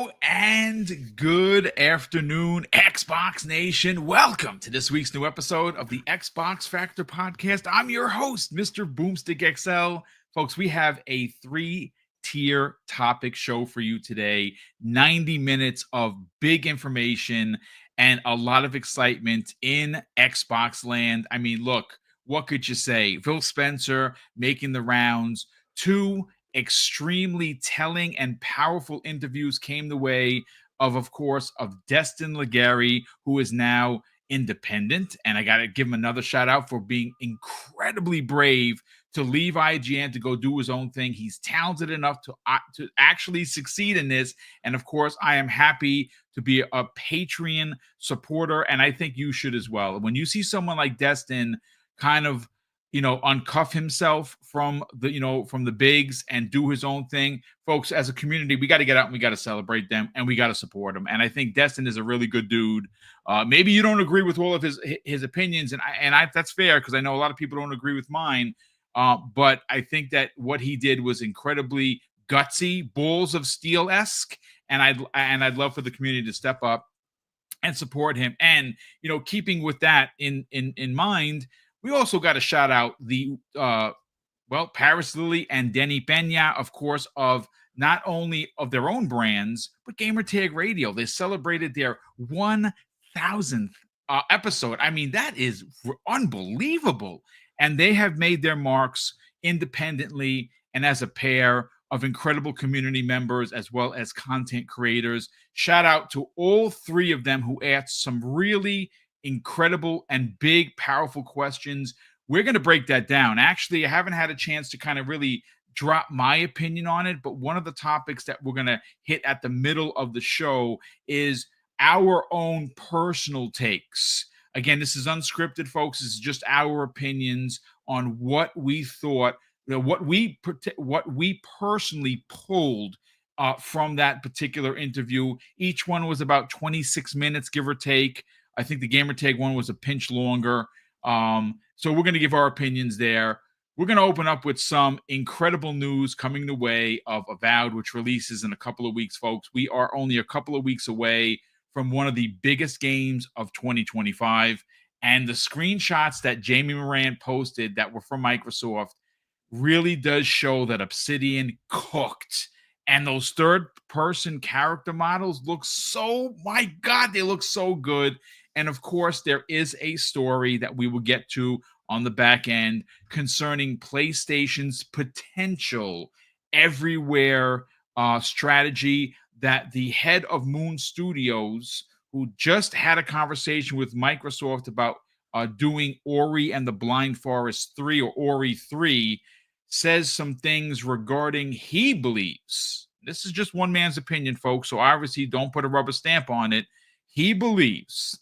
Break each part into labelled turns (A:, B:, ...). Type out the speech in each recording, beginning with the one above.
A: Hello and good afternoon, Xbox Nation. Welcome to this week's new episode of the Xbox Factor Podcast. I'm your host, Mr. BoomStick XL. Folks, we have a three-tier topic show for you today. 90 minutes of big information and a lot of excitement in Xbox land. I mean, look, what could you say? Phil Spencer making the rounds. Two extremely telling and powerful interviews came the way of course, of Destin Legary, who is now independent. And I got to give him another shout out for being incredibly brave to leave IGN to go do his own thing. He's talented enough to actually succeed in this. And of course, I am happy to be a Patreon supporter. And I think you should as well. When you see someone like Destin kind of uncuff himself from the bigs and do his own thing. Folks, as a community, we got to get out and we got to celebrate them and we got to support them. And I think Destin is a really good dude. Maybe you don't agree with all of his opinions, and I that's fair because I know a lot of people don't agree with mine. But I think that what he did was incredibly gutsy, balls of steel-esque, and I'd love for the community to step up and support him. And keeping with that in mind, we also got to shout out the, Paris Lily and Denny Pena, of course, of not only of their own brands, but Gamertag Radio. They celebrated their 1,000th episode. I mean, that is unbelievable. And they have made their marks independently and as a pair of incredible community members as well as content creators. Shout out to all three of them who asked some really incredible and big, powerful questions. We're going to break that down. Actually, I haven't had a chance to kind of really drop my opinion on it, but one of the topics that we're going to hit at the middle of the show is our own personal takes. Again, this is unscripted, folks. This is just our opinions on what we thought, what we personally pulled from that particular interview. Each one was about 26 minutes, give or take. I think the Gamertag one was a pinch longer. So we're going to give our opinions there. We're going to open up with some incredible news coming the way of Avowed, which releases in a couple of weeks, folks. We are only a couple of weeks away from one of the biggest games of 2025. And the screenshots that Jamie Moran posted that were from Microsoft really does show that Obsidian cooked. And those third-person character models look my God, they look so good. And of course, there is a story that we will get to on the back end concerning PlayStation's potential everywhere strategy that the head of Moon Studios, who just had a conversation with Microsoft about doing Ori and the Blind Forest 3 or Ori 3, says some things regarding he believes. This is just one man's opinion, folks, so obviously don't put a rubber stamp on it. He believes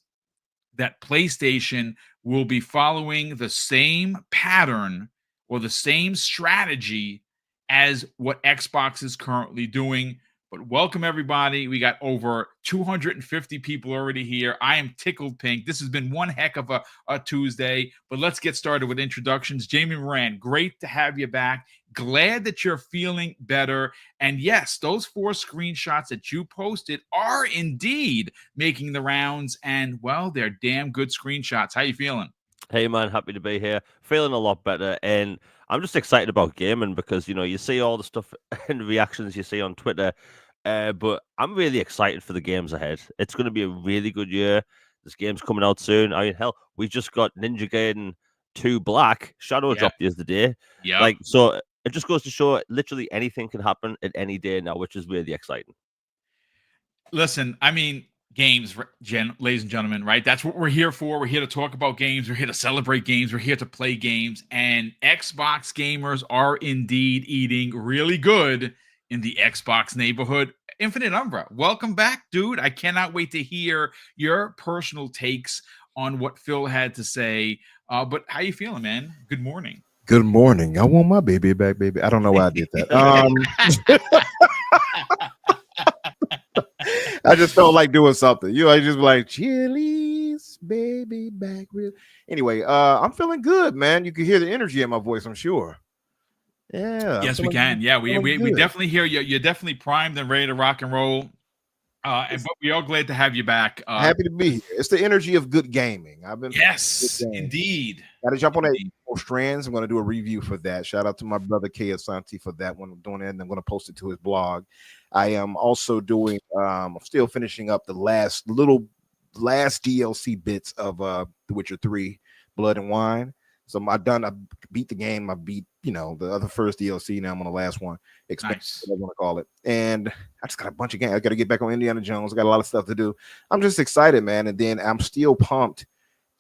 A: that PlayStation will be following the same pattern or the same strategy as what Xbox is currently doing. But welcome, everybody. We got over 250 people already here. I am tickled pink. This has been one heck of a Tuesday, but let's get started with introductions. Jamie Moran, great to have you back. Glad that you're feeling better. And yes, those 4 screenshots that you posted are indeed making the rounds. And, well, they're damn good screenshots. How you feeling?
B: Hey, man, happy to be here. Feeling a lot better. And I'm just excited about gaming because, you see all the stuff and reactions you see on Twitter. But I'm really excited for the games ahead. It's going to be a really good year. This game's coming out soon. I mean, hell, we just got Ninja Gaiden 2 Black. Shadow dropped the other day.
A: Yeah.
B: So it just goes to show literally anything can happen at any day now, which is really exciting.
A: Listen, I mean, games, ladies and gentlemen, right? That's what we're here for. We're here to talk about games. We're here to celebrate games. We're here to play games. And Xbox gamers are indeed eating really good in the Xbox neighborhood. Infinite Umbra, welcome back, dude. I cannot wait to hear your personal takes on what Phil had to say. But how you feeling, man? Good morning.
C: Good morning. I want my baby back, baby. I don't know why I did that. I just felt like doing something. I just like Chili's baby back. Anyway, I'm feeling good, man. You can hear the energy in my voice, I'm sure. Yeah.
A: Yes, we can. Yeah, we definitely hear you. You're definitely primed and ready to rock and roll. But we are glad to have you back.
C: Happy to be here. It's the energy of good gaming. I've been
A: Yes, indeed.
C: Got to jump on that Strands. I'm going to do a review for that. Shout out to my brother K Asante for that one. I'm doing it, and I'm going to post it to his blog. I am also doing. I'm still finishing up the last DLC bits of The Witcher 3, Blood and Wine. So I beat the game. I beat, the other first DLC. Now I'm on the last one.
A: Nice.
C: I want to call it. And I just got a bunch of games. I got to get back on Indiana Jones. I got a lot of stuff to do. I'm just excited, man. And then I'm still pumped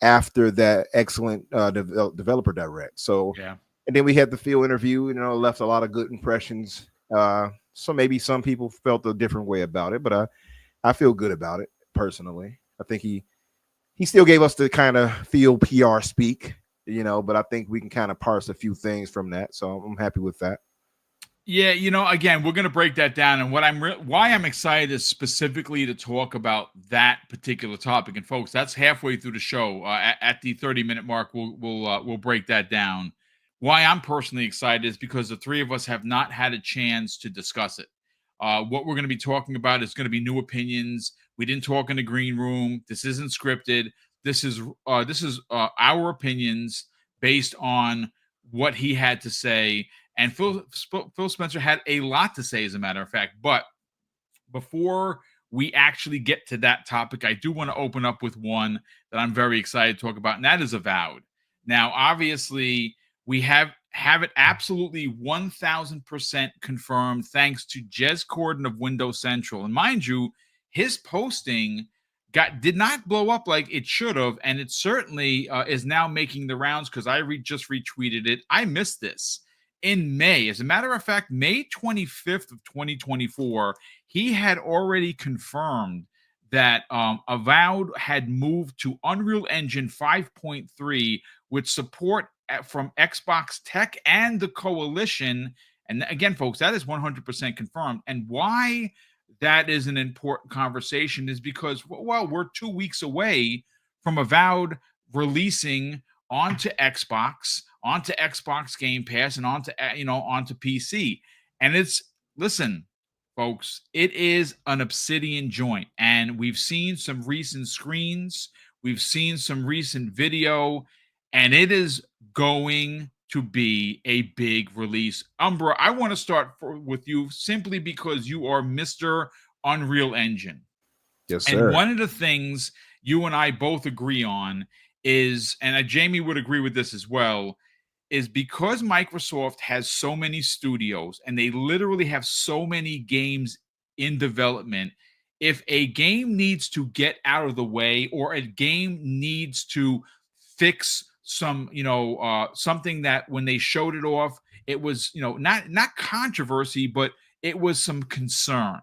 C: after that excellent developer direct. So,
A: yeah.
C: And then we had the field interview, left a lot of good impressions. So maybe some people felt a different way about it, but I feel good about it personally. I think he still gave us the kind of field PR speak, but I think we can kind of parse a few things from that. So I'm happy with that.
A: Yeah, again, we're going to break that down, and why I'm excited is specifically to talk about that particular topic. And folks, that's halfway through the show. At the 30-minute mark, we'll break that down. Why I'm personally excited is because the three of us have not had a chance to discuss it. What we're going to be talking about is going to be new opinions. We didn't talk in the green room. This isn't scripted. This is our opinions based on what he had to say. And Phil Spencer had a lot to say, as a matter of fact. But before we actually get to that topic, I do want to open up with one that I'm very excited to talk about, and that is Avowed. Now, obviously, we have it absolutely 1,000% confirmed thanks to Jez Corden of Windows Central. And mind you, his posting did not blow up like it should have, and it certainly is now making the rounds because I just retweeted it. I missed this. In May, as a matter of fact, May 25th of 2024, he had already confirmed that Avowed had moved to Unreal Engine 5.3 with support from Xbox Tech and the Coalition. And again, folks, that is 100% confirmed. And why that is an important conversation is because, well, we're 2 weeks away from Avowed releasing onto Xbox, onto Xbox Game Pass, and onto PC. And listen, folks, it is an Obsidian joint. And we've seen some recent screens, we've seen some recent video, and it is going to be a big release. Umbra, I want to start with you simply because you are Mr. Unreal Engine.
C: Yes, sir.
A: And one of the things you and I both agree on is, and Jamie would agree with this as well, is because Microsoft has so many studios and they literally have so many games in development, if a game needs to get out of the way or a game needs to fix some, something that when they showed it off, it was, not controversy, but it was some concern.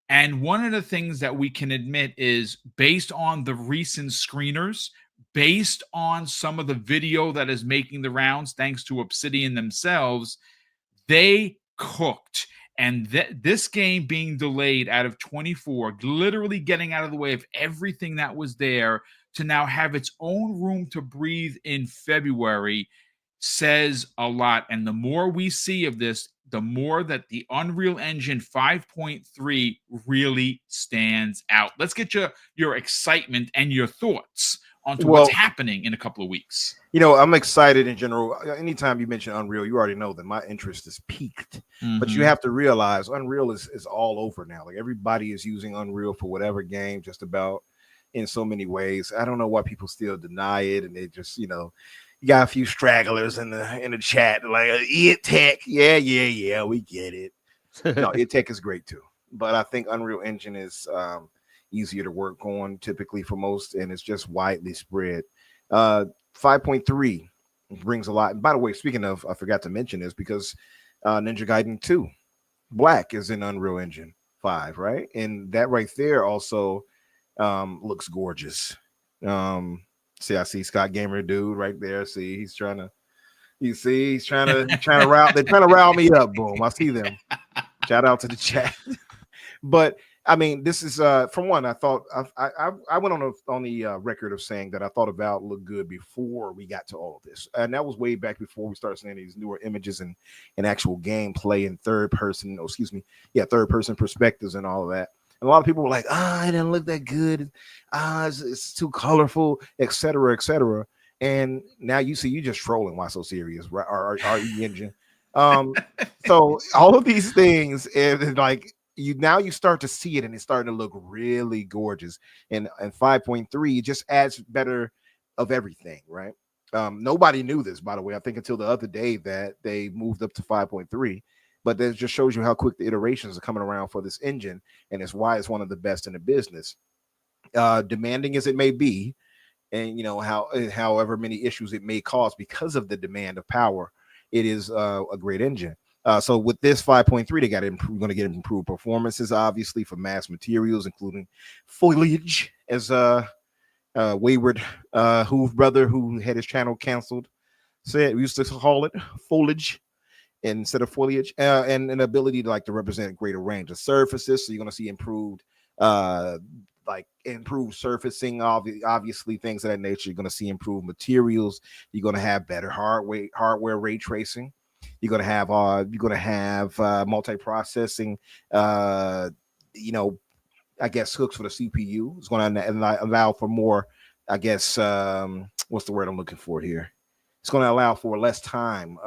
A: And one of the things that we can admit is based on the recent screeners, based on some of the video that is making the rounds, thanks to Obsidian themselves, they cooked. And this game being delayed out of 24, literally getting out of the way of everything that was there to now have its own room to breathe in February says a lot. And the more we see of this, the more that the Unreal Engine 5.3 really stands out. Let's get your excitement and your thoughts onto what's happening in a couple of weeks.
C: I'm excited in general. Anytime you mention Unreal, you already know that my interest is peaked. Mm-hmm. But you have to realize Unreal is all over now. Like everybody is using Unreal for whatever game, just about in so many ways. I don't know why people still deny it, and they just, you got a few stragglers in the chat like it tech. Yeah, we get it. No, it tech is great too. But I think Unreal Engine is easier to work on typically for most, and it's just widely spread. 5.3 brings a lot. And by the way, speaking of, I forgot to mention this because Ninja Gaiden 2 Black is in Unreal Engine 5, right? And that right there also looks gorgeous. See, I see Scott Gamer dude right there. See, he's trying to rile. They're trying to rile me up. Boom, I see them. Shout out to the chat. But I mean, this is from one. I thought I went on the record of saying that I thought Avowed looked good before we got to all of this, and that was way back before we started seeing these newer images and actual gameplay in third person perspectives and all of that. And a lot of people were like, it didn't look that good. It's too colorful, etc., etc. And now you see, you just trolling. Why so serious? Right? RE engine. So all of these things, and like you start to see it, and it's starting to look really gorgeous. And 5.3 just adds better of everything, right? Nobody knew this, by the way. I think until the other day that they moved up to 5.3. But that just shows you how quick the iterations are coming around for this engine, and it's why it's one of the best in the business. Demanding as it may be, and however many issues it may cause because of the demand of power, it is a great engine. So with this 5.3, they got going to get improved performances, obviously, for mass materials, including foliage, as Wayward Hoove brother, who had his channel canceled, said we used to call it foliage instead of foliage, and an ability to represent a greater range of surfaces. So you're going to see improved improved surfacing, obviously things of that nature. You're going to see improved materials. You're going to have better hardware ray tracing. You're going to have multi-processing, I guess hooks for the CPU. It's going to allow for more, I guess, what's the word I'm looking for here? It's going to allow for less time,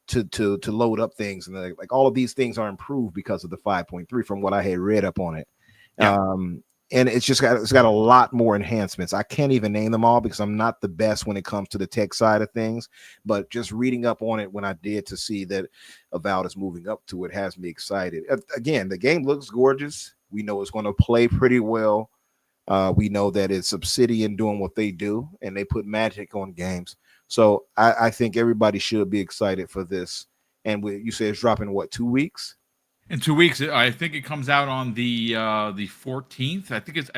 C: to load up things, and like all of these things are improved because of the 5.3 from what I had read up on it. Yeah. And it's got a lot more enhancements. I can't even name them all because I'm not the best when it comes to the tech side of things, but just reading up on it when I did to see that Avowed is moving up to it has me excited. Again, the game looks gorgeous. We know it's going to play pretty well. We know that it's Obsidian doing what they do, and they put magic on games. So I think everybody should be excited for this. And you say it's dropping, what, 2 weeks?
A: In 2 weeks, I think it comes out on the 14th. I think it's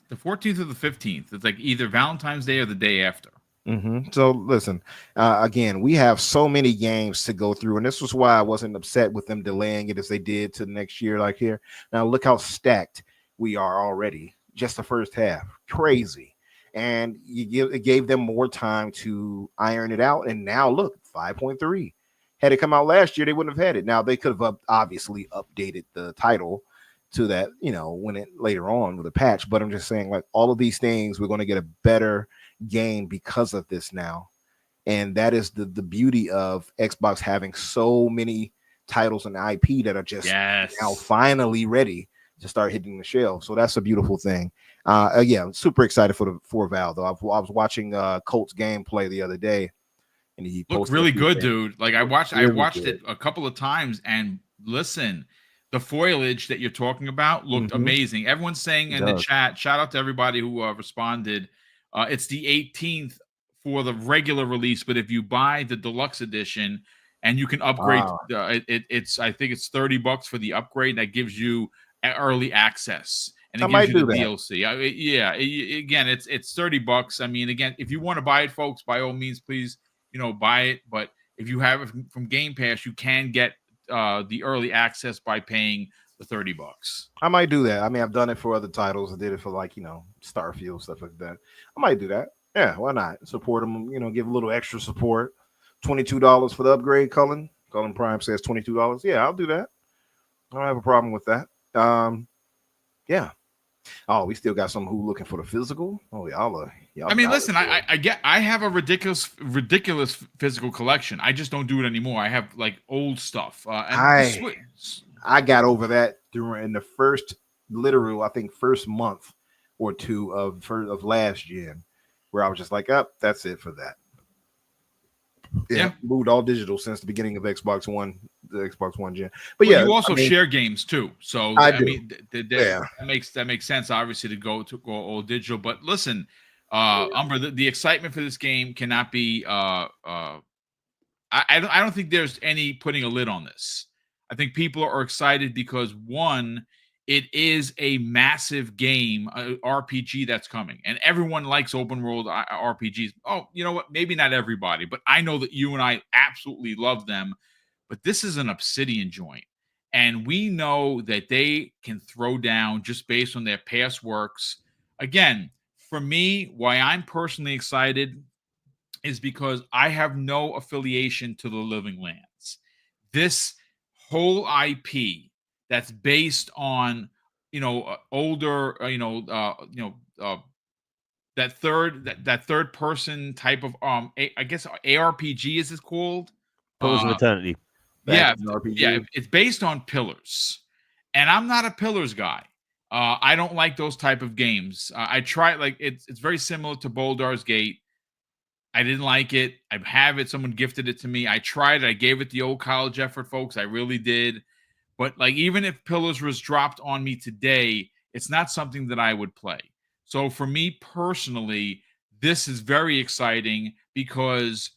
A: the 14th or the 15th. It's like either Valentine's Day or the day after.
C: Mm-hmm. So listen, again, we have so many games to go through, and this was why I wasn't upset with them delaying it as they did to next year. Like here, now look how stacked we are already. Just the first half, crazy, and it gave them more time to iron it out. And now look, 5.3. Had it come out last year, they wouldn't have had it. Now they could have obviously updated the title to that, when it later on with a patch. But I'm just saying, like all of these things, we're going to get a better game because of this now, and that is the beauty of Xbox having so many titles and IP that are just now finally ready to start hitting the shelf. So that's a beautiful thing. I'm super excited for Val though. I was watching Colt's gameplay the other day, and he
A: looked really good, dude. Like I watched it a couple of times, and listen, the foliage that you're talking about looked amazing. Everyone's saying in the chat, shout out to everybody who responded. It's the 18th for the regular release, but if you buy the deluxe edition and you can upgrade, it's I think it's $30 for the upgrade. That gives you early access, and it gives you the DLC. Again, it's $30. I mean, again, if you want to buy it, folks, by all means, please, buy it. But if you have it from Game Pass, you can get the early access by paying the $30.
C: I might do that. I mean, I've done it for other titles. I did it for Starfield, stuff like that. I might do that. Yeah, why not? Support them, give a little extra support. $22 for the upgrade, Cullen. Cullen Prime says $22. Yeah, I'll do that. I don't have a problem with that. Yeah. Oh, we still got some who looking for the physical. Oh, y'all.
A: I mean, listen, I have a ridiculous physical collection. I just don't do it anymore. I have like old stuff.
C: I got over that during the first month or two of last gen, where I was just like, that's it for that. Yeah, moved all digital since the beginning of the Xbox One gen. But
A: you also share games too, so I mean, that makes sense, obviously, to go all digital. But listen, Umber, the excitement for this game cannot be. I don't think there's any putting a lid on this. I think people are excited because one, it is a massive game, RPG that's coming, and everyone likes open world RPGs. Oh, you know what? Maybe not everybody, but I know that you and I absolutely love them. But this is an Obsidian joint, and we know that they can throw down just based on their past works. Again, for me, why I'm personally excited is because I have no affiliation to the Living Lands. This whole IP that's based on older, that third person type of I guess ARPG is called.
B: Pillars of
A: Uh,
B: Eternity.
A: yeah,
C: Action RPG.
A: yeah, it's based on Pillars, and I'm not a Pillars guy. I don't like those type of games. I tried, like, it's very similar to Baldur's Gate. I didn't like it. I have it. Someone gifted it to me. I tried it. I gave it the old college effort, folks. I really did. But like, even if Pillars was dropped on me today, it's not something that I would play. So for me personally, this is very exciting because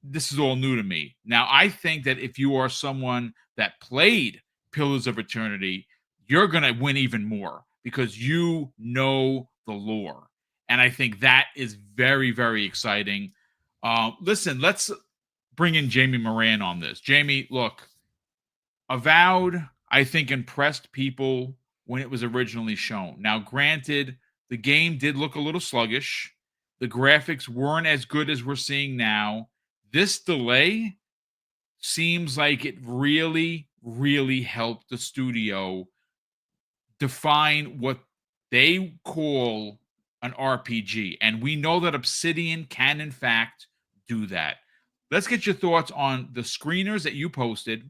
A: this is all new to me. Now, I think that if you are someone that played Pillars of Eternity, you're going to win even more because you know the lore. And I think that is very, very exciting. Listen, let's bring in Jamie Moran on this. Jamie, look, Avowed, I think, impressed people when it was originally shown. Now, granted, the game did look a little sluggish. The graphics weren't as good as we're seeing now. This delay seems like it really, really helped the studio define what they call an RPG. And we know that Obsidian can, in fact, do that. Let's get your thoughts on the screeners that you posted,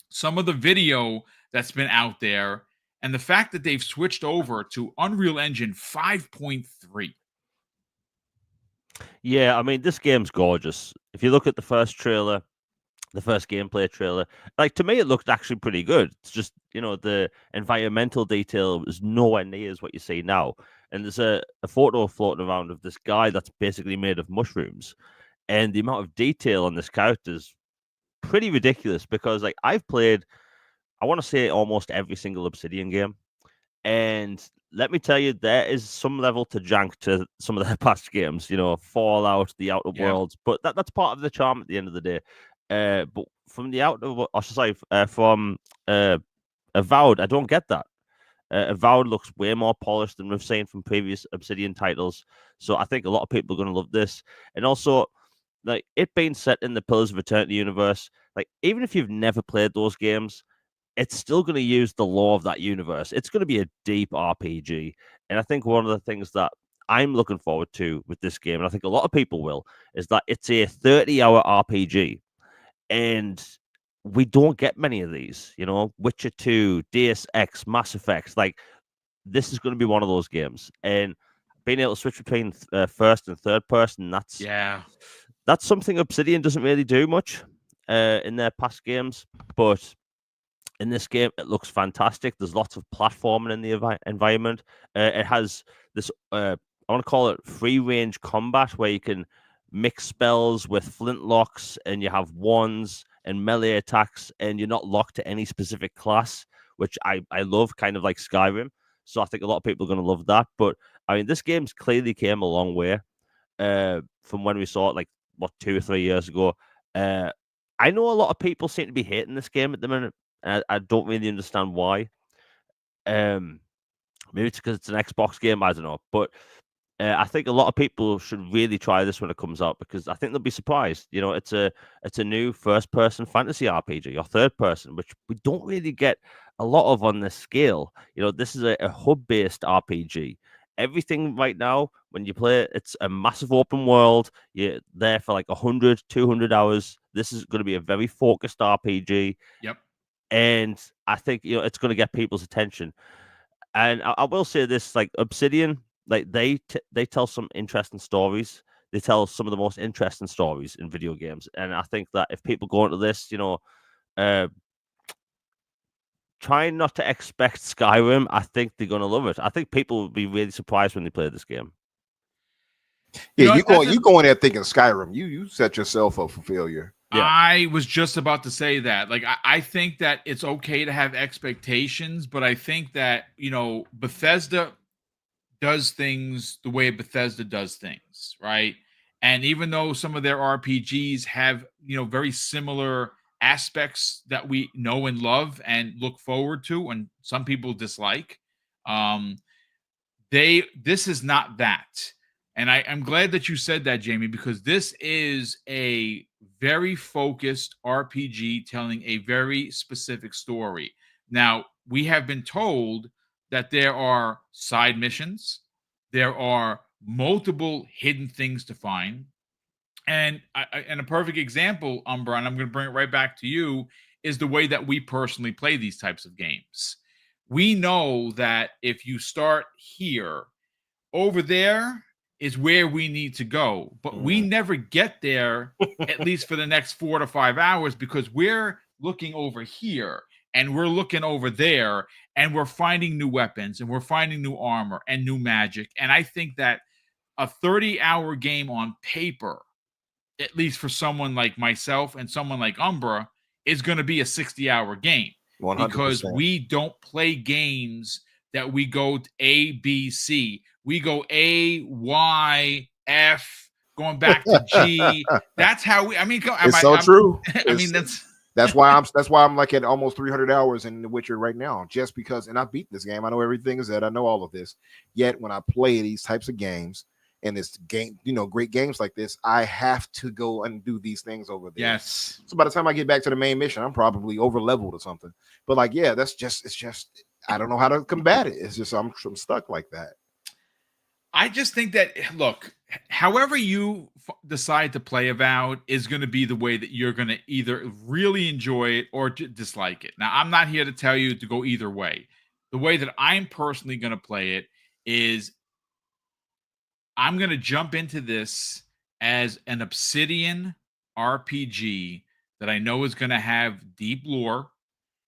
A: some of the video that's been out there, and the fact that they've switched over to Unreal Engine 5.3.
B: Yeah, I mean, this game's gorgeous. If you look at the first trailer, the first gameplay trailer, like, to me, it looked actually pretty good. It's just, the environmental detail was nowhere near as what you see now. And there's a photo floating around of this guy that's basically made of mushrooms. And the amount of detail on this character is pretty ridiculous because, like, I've played, I want to say, almost every single Obsidian game. And let me tell you, there is some level to jank to some of their past games, Fallout, the Outer Worlds, but that's part of the charm at the end of the day. But from the from Avowed, I don't get that. Avowed looks way more polished than we've seen from previous Obsidian titles, so I think a lot of people are going to love this. And also, like, it being set in the Pillars of Eternity universe, like, even if you've never played those games, it's still going to use the lore of that universe. It's going to be a deep RPG. And I think one of the things that I'm looking forward to with this game, and I think a lot of people will, is that it's a 30-hour RPG. And we don't get many of these, Witcher 2, Deus Ex, Mass Effect. Like, this is going to be one of those games. And being able to switch between first and third person, that's something Obsidian doesn't really do much in their past games. But in this game, it looks fantastic. There's lots of platforming in the environment. It has this, I want to call it free range combat, where you can mix spells with flintlocks and you have wands and melee attacks, and you're not locked to any specific class, which I love, kind of like Skyrim. So I think a lot of people are going to love that. But I mean, this game's clearly came a long way from when we saw it, like, 2 or 3 years ago. I know a lot of people seem to be hating this game at the minute. I don't really understand why. Maybe it's because it's an Xbox game. I don't know, but I think a lot of people should really try this when it comes out, because I think they'll be surprised. It's a new first-person fantasy RPG, or third-person, which we don't really get a lot of on this scale. This is a hub-based RPG. Everything right now, when you play it, it's a massive open world. You're there for like 100, 200 hours. This is going to be a very focused RPG.
A: Yep.
B: And I think, it's going to get people's attention. And I will say this, like, Obsidian, like, they tell some interesting stories. They tell some of the most interesting stories in video games. And I think that if people go into this, trying not to expect Skyrim, I think they're going to love it. I think people will be really surprised when they play this game.
C: Yeah, you go in there thinking Skyrim. You set yourself up for failure.
A: Yeah. I was just about to say that. Like, I think that it's okay to have expectations, but I think that, Bethesda does things the way Bethesda does things, right? And even though some of their RPGs have, very similar aspects that we know and love and look forward to, and some people dislike, this is not that. And I'm glad that you said that, Jamie, because this is a very focused RPG telling a very specific story. Now, we have been told that there are side missions, there are multiple hidden things to find, and a perfect example, Umbra, and I'm going to bring it right back to you, is the way that we personally play these types of games. We know that if you start here, over there is where we need to go, but we never get there, at least for the next 4 to 5 hours, because we're looking over here and we're looking over there and we're finding new weapons and we're finding new armor and new magic. And I think that a 30-hour game on paper, at least for someone like myself and someone like Umbra, is going to be a 60-hour game
C: 100%.
A: because we don't play games that we go to A, B, C. We go A, Y, F, going back to G. That's how we. I mean,
C: it's so true.
A: I mean,
C: that's why I'm like at almost 300 hours in The Witcher right now, just because. And I beat this game. I know everything is that. I know all of this. Yet when I play these types of games and this game, great games like this, I have to go and do these things over there.
A: Yes.
C: So by the time I get back to the main mission, I'm probably over leveled or something. But like, yeah, it's just I don't know how to combat it. It's just I'm stuck like that.
A: I just think that, look, however you decide to play Avowed is going to be the way that you're going to either really enjoy it or dislike it. Now, I'm not here to tell you to go either way. The way that I'm personally going to play it is I'm going to jump into this as an Obsidian RPG that I know is going to have deep lore.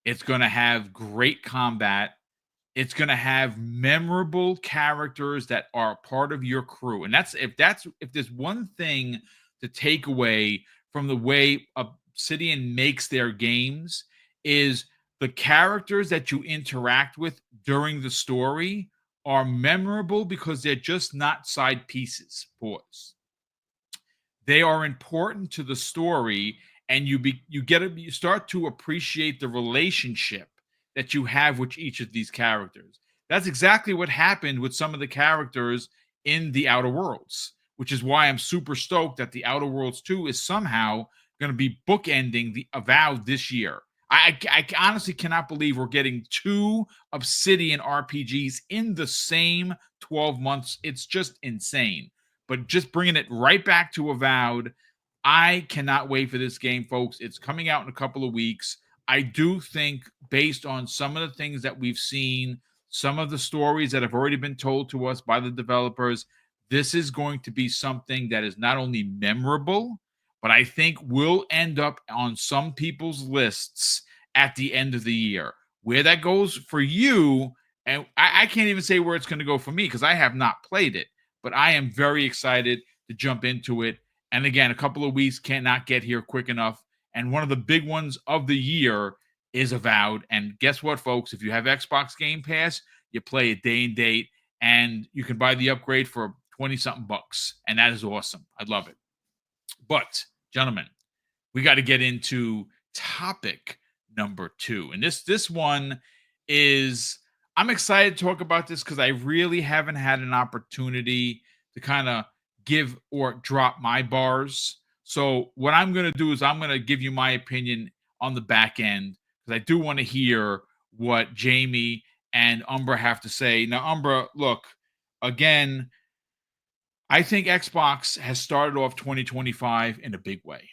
A: It's going to have great combat. It's going to have memorable characters that are part of your crew. And if there's one thing to take away from the way Obsidian makes their games, is the characters that you interact with during the story are memorable because they're just not side pieces. Pause. They are important to the story, and you start to appreciate the relationship that you have with each of these characters. That's exactly what happened with some of the characters in the Outer Worlds, which is why I'm super stoked that the Outer Worlds 2 is somehow going to be bookending the Avowed this year. I honestly cannot believe we're getting 2 Obsidian RPGs in the same 12 months. It's just insane. But just bringing it right back to Avowed, I cannot wait for this game, folks. It's coming out in a couple of weeks. I do think, based on some of the things that we've seen, some of the stories that have already been told to us by the developers, this is going to be something that is not only memorable, but I think will end up on some people's lists at the end of the year. Where that goes for you, and I can't even say where it's going to go for me because I have not played it, but I am very excited to jump into it. And again, a couple of weeks cannot get here quick enough. And one of the big ones of the year is Avowed. And guess what, folks? If you have Xbox Game Pass, you play it day and date, and you can buy the upgrade for 20-something bucks. And that is awesome. I love it. But, gentlemen, we got to get into topic number 2. And this one is, I'm excited to talk about this because I really haven't had an opportunity to kind of give or drop my bars. So what I'm going to do is I'm going to give you my opinion on the back end because I do want to hear what Jamie and Umbra have to say. Now, Umbra, look, again, I think Xbox has started off 2025 in a big way.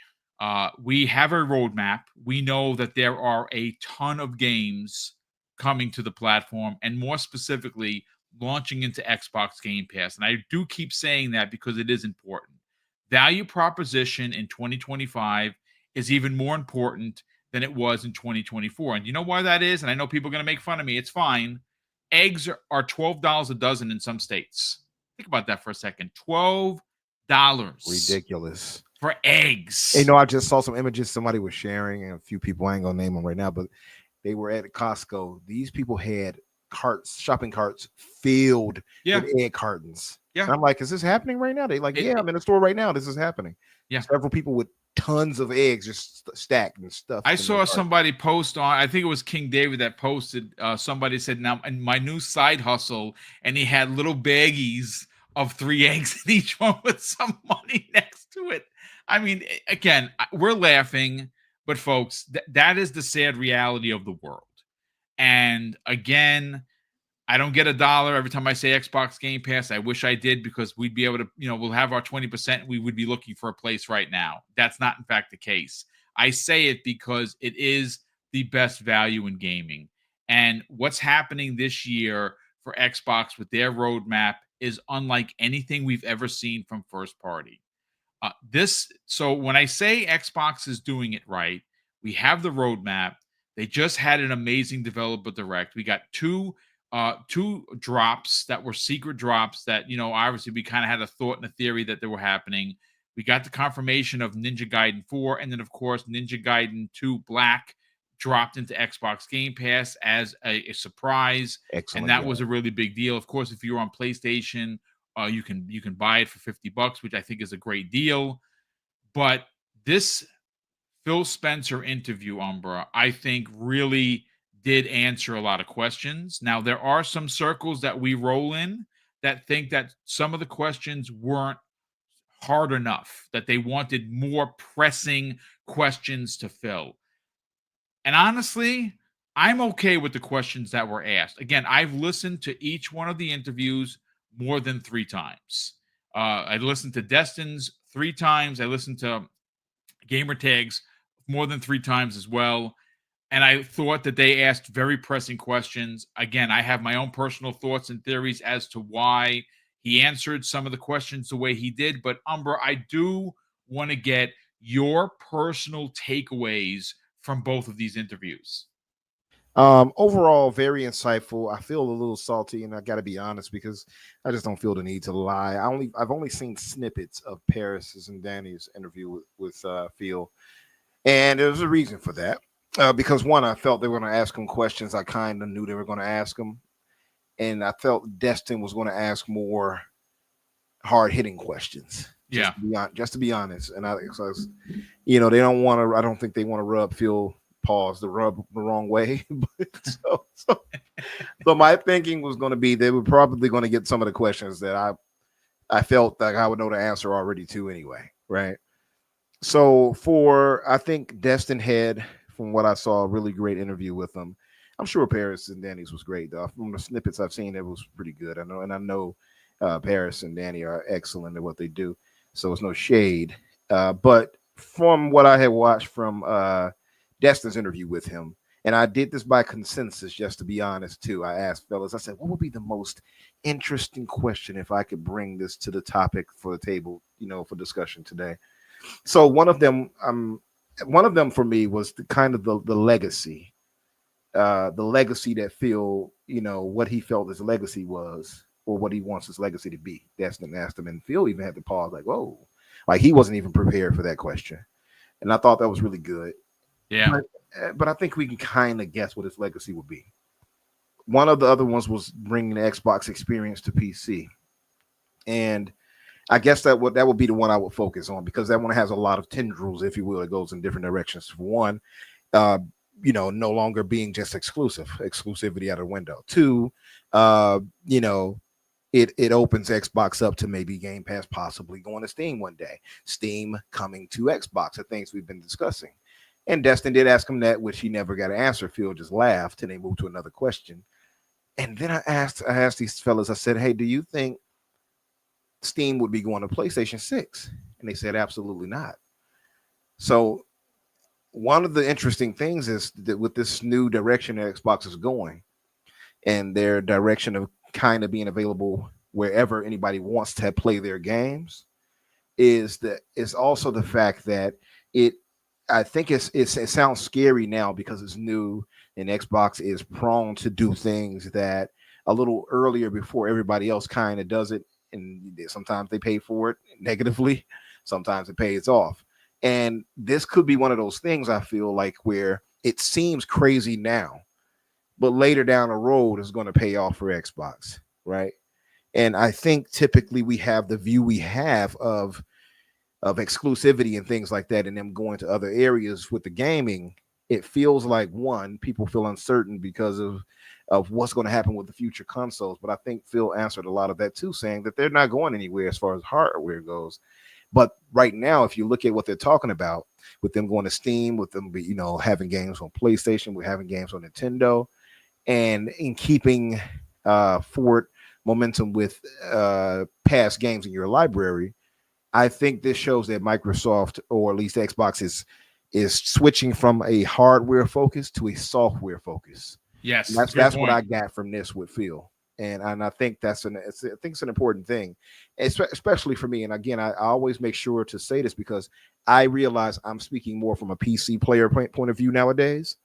A: We have a roadmap. We know that there are a ton of games coming to the platform, and more specifically, launching into Xbox Game Pass. And I do keep saying that because it is important. Value proposition in 2025 is even more important than it was in 2024. And you know why that is? And I know people are going to make fun of me. It's fine. Eggs are $12 a dozen in some states. Think about that for a second. $12.
C: Ridiculous.
A: For eggs.
C: Hey, I just saw some images somebody was sharing, and a few people, I ain't going to name them right now, but they were at Costco. These people had shopping carts filled with egg cartons. Yeah. And I'm like, is this happening right now? They like, I'm in the store right now. This is happening. Yeah. Several people with tons of eggs just stacked and stuff.
A: I saw somebody post on, I think it was King David that posted, somebody said, now in my new side hustle, and he had little baggies of 3 eggs in each one with some money next to it. I mean, again, we're laughing, but folks, that is the sad reality of the world. And again, I don't get $1 every time I say Xbox Game Pass. I wish I did, because we'd be able to, we'll have our 20%. We would be looking for a place right now. That's not, in fact, the case. I say it because it is the best value in gaming. And what's happening this year for Xbox with their roadmap is unlike anything we've ever seen from first party. So when I say Xbox is doing it right, we have the roadmap. They just had an amazing developer direct. We got two drops that were secret drops that, obviously we kind of had a thought and a theory that they were happening. We got the confirmation of Ninja Gaiden 4, and then of course Ninja Gaiden 2 Black dropped into Xbox Game Pass as a surprise.
C: Excellent.
A: And that was a really big deal. Of course, if you're on PlayStation, you can buy it for $50, which I think is a great deal. But this Phil Spencer interview, Umbra, I think really did answer a lot of questions. Now, there are some circles that we roll in that think that some of the questions weren't hard enough, that they wanted more pressing questions to Phil. And honestly, I'm okay with the questions that were asked. Again, I've listened to each one of the interviews more than 3 times. I listened to Destin's 3 times. I listened to Gamer Tags more than 3 times as well. And I thought that they asked very pressing questions. Again, I have my own personal thoughts and theories as to why he answered some of the questions the way he did. But Umbra, I do want to get your personal takeaways from both of these interviews.
C: Overall, very insightful. I feel a little salty, and I got to be honest because I just don't feel the need to lie. I've only seen snippets of Paris's and Danny's interview with Phil, and there's a reason for that. Because one, I felt they were going to ask him questions I kind of knew they were going to ask him, and I felt Destin was going to ask more hard-hitting questions.
A: Yeah,
C: just to be honest, and they don't want to. I don't think they want to rub Phil. Pause the rub the wrong way. so my thinking was going to be they were probably going to get some of the questions that I felt like I would know the answer already to anyway, right? So I think Destin had, from what I saw, a really great interview with them. I'm sure Paris and Danny's was great though. From the snippets I've seen, it was pretty good. I know Paris and Danny are excellent at what they do, so it's no shade. But from what I had watched from Destin's interview with him, and I did this by consensus, just to be honest, too. I asked fellas, I said, what would be the most interesting question if I could bring this to the topic for the table, for discussion today? So one of them for me was the legacy, that Phil, what he felt his legacy was, or what he wants his legacy to be. Destin asked him, and Phil even had to pause, like, whoa, like he wasn't even prepared for that question. And I thought that was really good.
A: Yeah.
C: But I think we can kind of guess what his legacy would be. One of the other ones was bringing the Xbox experience to PC. And I guess that would be the one I would focus on, because that one has a lot of tendrils, if you will. It goes in different directions. For one, no longer being just exclusivity out of the window. 2, it opens Xbox up to maybe Game Pass possibly going to Steam one day. Steam coming to Xbox, the things we've been discussing. And Destin did ask him that, which he never got an answer. Phil just laughed, and they moved to another question. And then I asked these fellas, I said, hey, do you think Steam would be going to PlayStation 6? And they said, absolutely not. So one of the interesting things is that with this new direction that Xbox is going, and their direction of kind of being available wherever anybody wants to play their games, is also the fact that I think it sounds scary now because it's new, and Xbox is prone to do things that a little earlier before everybody else kind of does it. And sometimes they pay for it negatively. Sometimes it pays off. And this could be one of those things, I feel like, where it seems crazy now, but later down the road is going to pay off for Xbox, right? And I think typically we have the view we have of exclusivity and things like that, and them going to other areas with the gaming. It feels like, one, people feel uncertain because of what's going to happen with the future consoles. But I think Phil answered a lot of that too, saying that they're not going anywhere as far as hardware goes. But right now, if you look at what they're talking about, with them going to Steam, with them having games on PlayStation, we're having games on Nintendo, and in keeping forward momentum with past games in your library. I think this shows that Microsoft, or at least Xbox, is switching from a hardware focus to a software focus.
A: Yes,
C: And that's what I got from this with Phil, and I think I think it's an important thing, especially for me. And again, I always make sure to say this because I realize I'm speaking more from a PC player point of view nowadays.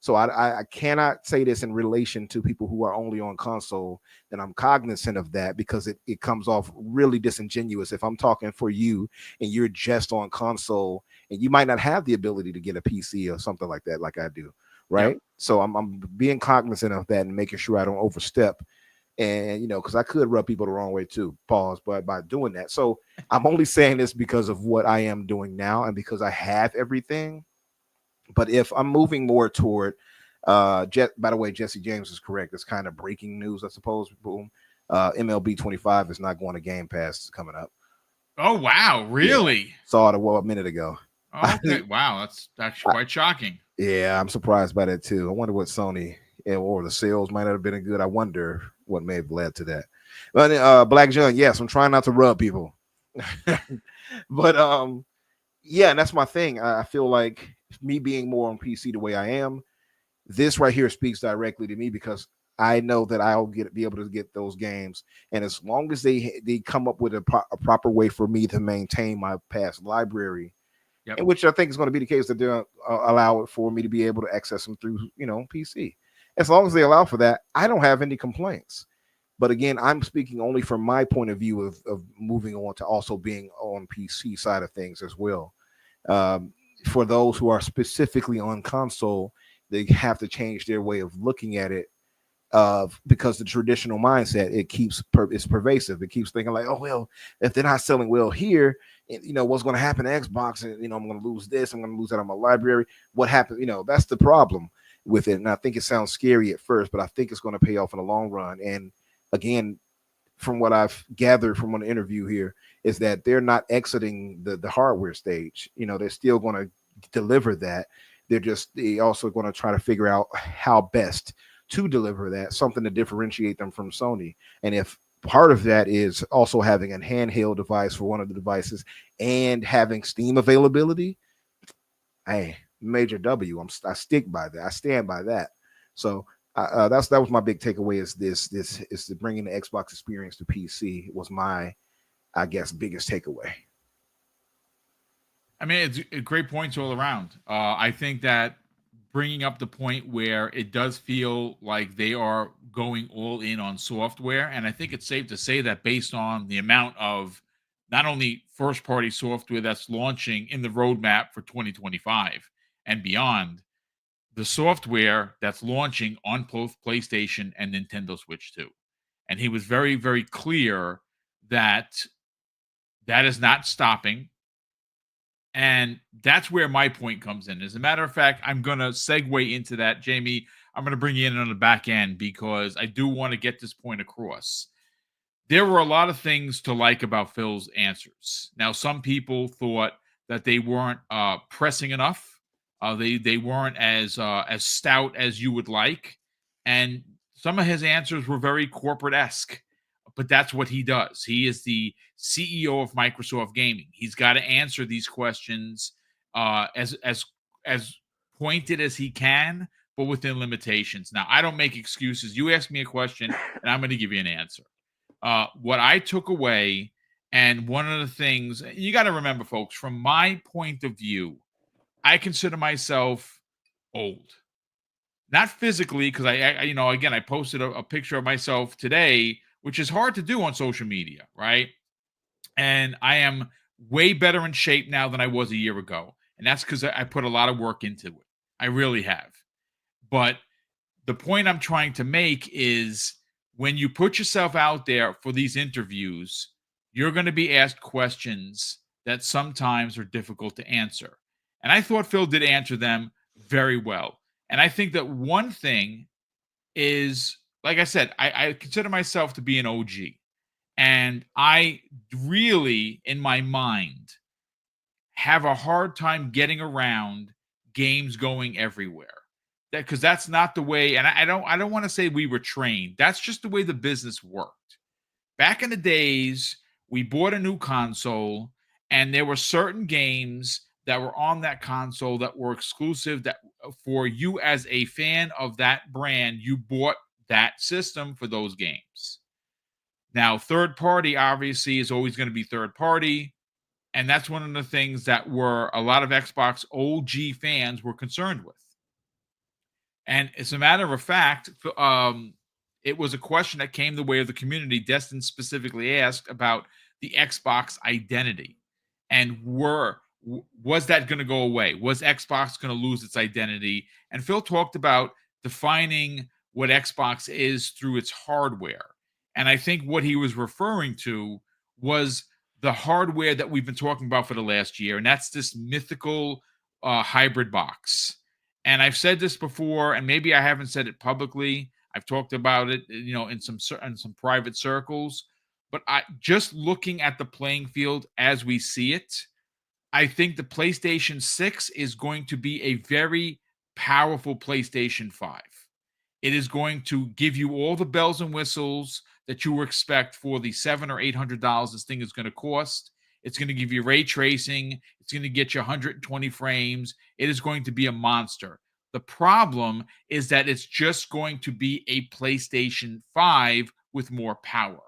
C: So I cannot say this in relation to people who are only on console, and I'm cognizant of that because it comes off really disingenuous if I'm talking for you and you're just on console and you might not have the ability to get a PC or something like that, like I do, right? Yep. So I'm being cognizant of that and making sure I don't overstep. And because I could rub people the wrong way too, pause, but by doing that. So I'm only saying this because of what I am doing now and because I have everything. But if I'm moving more toward, by the way, Jesse James is correct. It's kind of breaking news, I suppose. Boom. MLB 25 is not going to Game Pass coming up.
A: Oh, wow. Really?
C: Yeah. Saw it a minute ago.
A: Okay. Wow. That's actually quite shocking.
C: Yeah, I'm surprised by that too. I wonder what Sony or the sales might not have been good. I wonder what may have led to that. But Black John, yes, I'm trying not to rub people. But yeah, and that's my thing. I feel like me being more on PC the way I am, this right here speaks directly to me because I know that I'll be able to get those games, and as long as they come up with a proper way for me to maintain my past library, yep. Which I think is going to be the case, that they'll allow it for me to be able to access them through PC. As long as they allow for that, I don't have any complaints. But again, I'm speaking only from my point of view of moving on to also being on PC side of things as well. For those who are specifically on console, they have to change their way of looking at it, because the traditional mindset it's pervasive. It keeps thinking like, oh well, if they're not selling well here, what's going to happen to Xbox, and I'm going to lose this, I'm going to lose that on my library. What happened? That's the problem with it. And I think it sounds scary at first, but I think it's going to pay off in the long run. And again, from what I've gathered from an interview here, is that they're not exiting the hardware stage. They're still going to deliver that. They also going to try to figure out how best to deliver that, something to differentiate them from Sony. And if part of that is also having a handheld device for one of the devices and having Steam availability, hey, major W. I stick by that. I stand by that. So that was my big takeaway. Is the bringing the Xbox experience to PC was my, I guess, biggest takeaway.
A: I mean, it's great points all around. I think that bringing up the point where it does feel like they are going all in on software, and I think it's safe to say that based on the amount of not only first-party software that's launching in the roadmap for 2025 and beyond, the software that's launching on both PlayStation and Nintendo Switch 2. And he was very, very clear that that is not stopping. And that's where my point comes in. As a matter of fact, I'm going to segue into that. Jamie, I'm going to bring you in on the back end because I do want to get this point across. There were a lot of things to like about Phil's answers. Now, some people thought that they weren't pressing enough. They weren't as stout as you would like. And some of his answers were very corporate-esque. But that's what he does. He is the CEO of Microsoft Gaming. He's got to answer these questions as pointed as he can, but within limitations. Now, I don't make excuses. You ask me a question, and I'm going to give you an answer. What I took away, and one of the things you got to remember, folks, from my point of view, I consider myself old. Not physically, because I again, I posted a picture of myself today, which is hard to do on social media, right? And I am way better in shape now than I was a year ago. And that's because I put a lot of work into it. I really have. But the point I'm trying to make is when you put yourself out there for these interviews, you're going to be asked questions that sometimes are difficult to answer. And I thought Phil did answer them very well. And I think that one thing is, like I said, I consider myself to be an OG. And I really, in my mind, have a hard time getting around games going everywhere. because that's not the way. And I don't want to say we were trained. That's just the way the business worked. Back in the days, we bought a new console, and there were certain games that were on that console that were exclusive, that for you as a fan of that brand, you bought that system for those games. Now, third party obviously is always going to be third party. And that's one of the things that were a lot of Xbox OG fans were concerned with. And as a matter of fact, it was a question that came the way of the community. Destin specifically asked about the Xbox identity, and was that going to go away? Was Xbox going to lose its identity? And Phil talked about defining what Xbox is through its hardware. And I think what he was referring to was the hardware that we've been talking about for the last year, and that's this mythical hybrid box. And I've said this before, and maybe I haven't said it publicly. I've talked about it, in some private circles. But just looking at the playing field as we see it, I think the PlayStation 6 is going to be a very powerful PlayStation 5. It is going to give you all the bells and whistles that you would expect for the $700 or $800 this thing is going to cost. It's going to give you ray tracing. It's going to get you 120 frames. It is going to be a monster. The problem is that it's just going to be a PlayStation 5 with more power.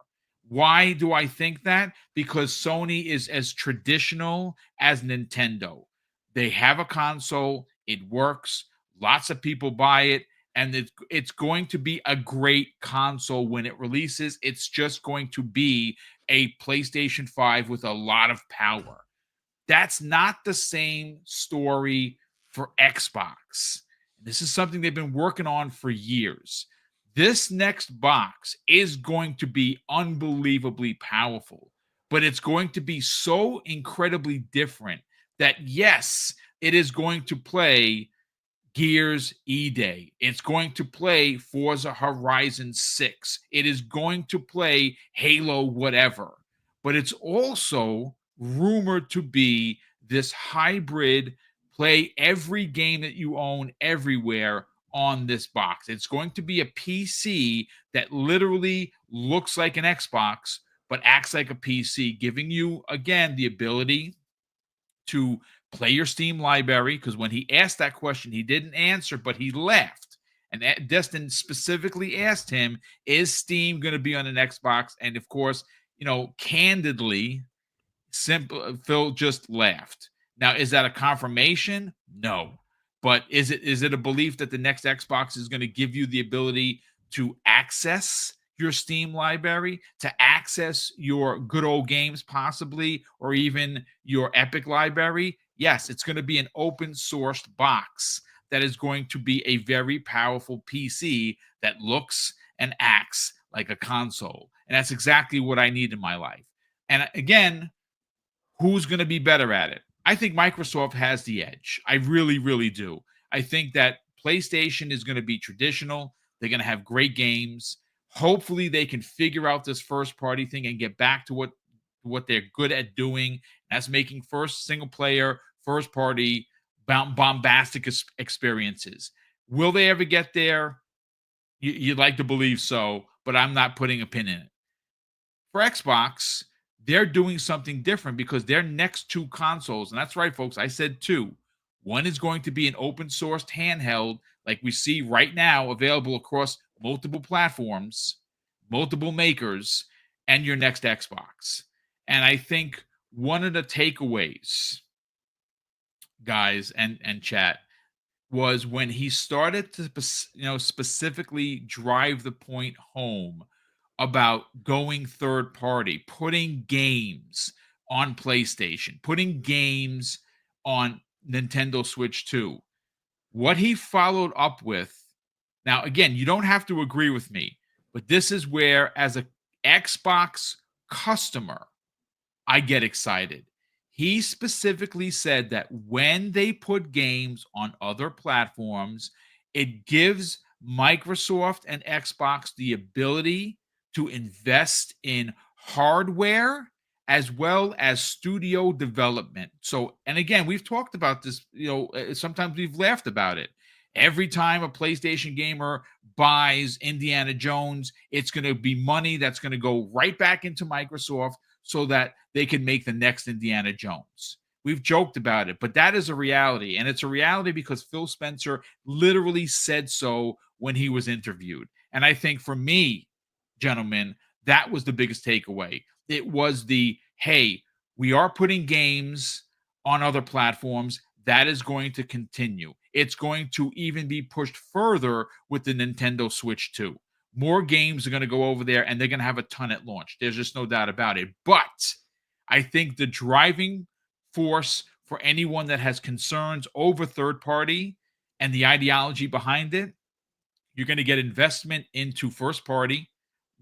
A: Why do I think that? Because Sony is as traditional as Nintendo. They have a console. It works. Lots of people buy it. And it's going to be a great console when it releases. It's just going to be a PlayStation 5 with a lot of power. That's not the same story for Xbox. This is something they've been working on for years. This next box is going to be unbelievably powerful, but it's going to be so incredibly different that, yes, it is going to play Gears E-Day. It's going to play Forza Horizon 6. It is going to play Halo whatever. But it's also rumored to be this hybrid, play every game that you own everywhere on this box. It's going to be a PC that literally looks like an Xbox, but acts like a PC, giving you, again, the ability to play your Steam library, because when he asked that question, he didn't answer, but he laughed. And Destin specifically asked him, is Steam going to be on an Xbox? And of course, candidly, Phil just laughed. Now, is that a confirmation? No. But is it a belief that the next Xbox is going to give you the ability to access your Steam library, to access your good old games possibly, or even your Epic library? Yes, it's going to be an open sourced box that is going to be a very powerful PC that looks and acts like a console. And that's exactly what I need in my life. And again, who's going to be better at it? I think Microsoft has the edge. I really, really do. I think that PlayStation is going to be traditional. They're going to have great games. Hopefully they can figure out this first party thing and get back to what they're good at doing. That's making single player, first party, bombastic experiences. Will they ever get there? You'd like to believe so, but I'm not putting a pin in it. For Xbox, they're doing something different because their next two consoles, and that's right, folks, I said two. One is going to be an open sourced handheld like we see right now, available across multiple platforms, multiple makers, and your next Xbox. And I think one of the takeaways, guys and chat, was when he started to specifically drive the point home about going third party, putting games on PlayStation, putting games on Nintendo Switch 2. What he followed up with, now again, you don't have to agree with me, but this is where, as an Xbox customer, I get excited. He specifically said that when they put games on other platforms, it gives Microsoft and Xbox the ability to invest in hardware as well as studio development. So, and again, we've talked about this, sometimes we've laughed about it. Every time a PlayStation gamer buys Indiana Jones, it's going to be money that's going to go right back into Microsoft so that they can make the next Indiana Jones. We've joked about it, but that is a reality. And it's a reality because Phil Spencer literally said so when he was interviewed. And I think for me, gentlemen, that was the biggest takeaway. It was hey, we are putting games on other platforms. That is going to continue. It's going to even be pushed further with the Nintendo Switch 2. More games are going to go over there and they're going to have a ton at launch. There's just no doubt about it. But I think the driving force for anyone that has concerns over third party and the ideology behind it, you're going to get investment into first party.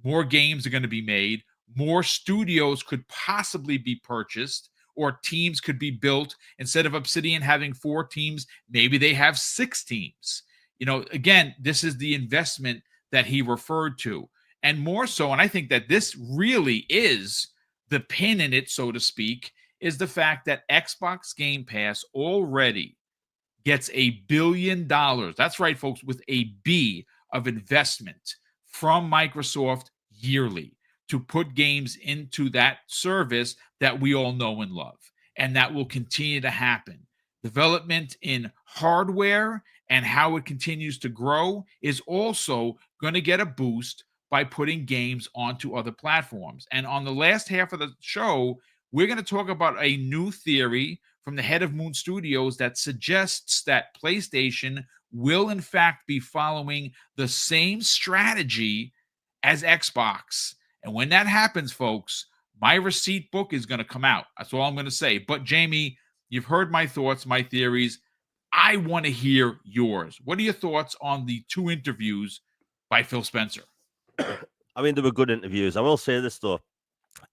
A: More games are going to be made. More studios could possibly be purchased, or teams could be built. Instead of Obsidian having 4 teams, maybe they have 6 teams. Again, this is the investment that he referred to. And more so, and I think that this really is the pin in it, so to speak, is the fact that Xbox Game Pass already gets $1 billion. That's right, folks, with a B of investment from Microsoft yearly to put games into that service that we all know and love. And that will continue to happen. Development in hardware and how it continues to grow is also going to get a boost by putting games onto other platforms. And on the last half of the show, we're going to talk about a new theory from the head of Moon Studios that suggests that PlayStation will in fact be following the same strategy as Xbox. And when that happens, folks, my receipt book is going to come out. That's all I'm going to say. But Jamie, you've heard my thoughts, my theories. I want to hear yours. What are your thoughts on the 2 interviews by Phil Spencer?
B: I mean, they were good interviews. I will say this, though.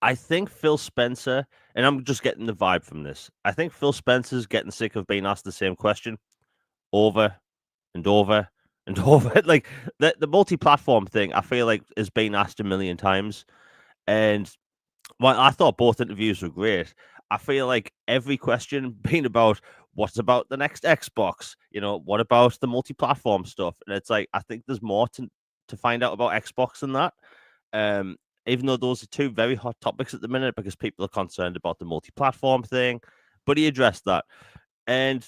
B: I think Phil Spencer, and I'm just getting the vibe from this, I think Phil Spencer's getting sick of being asked the same question over and over and over. Like, the multi-platform thing, I feel like, is being asked a million times. And while I thought both interviews were great, I feel like every question being about what's about the next Xbox, what about the multi-platform stuff? And it's like, I think there's more to find out about Xbox than that. Even though those are 2 very hot topics at the minute because people are concerned about the multi-platform thing, but he addressed that. And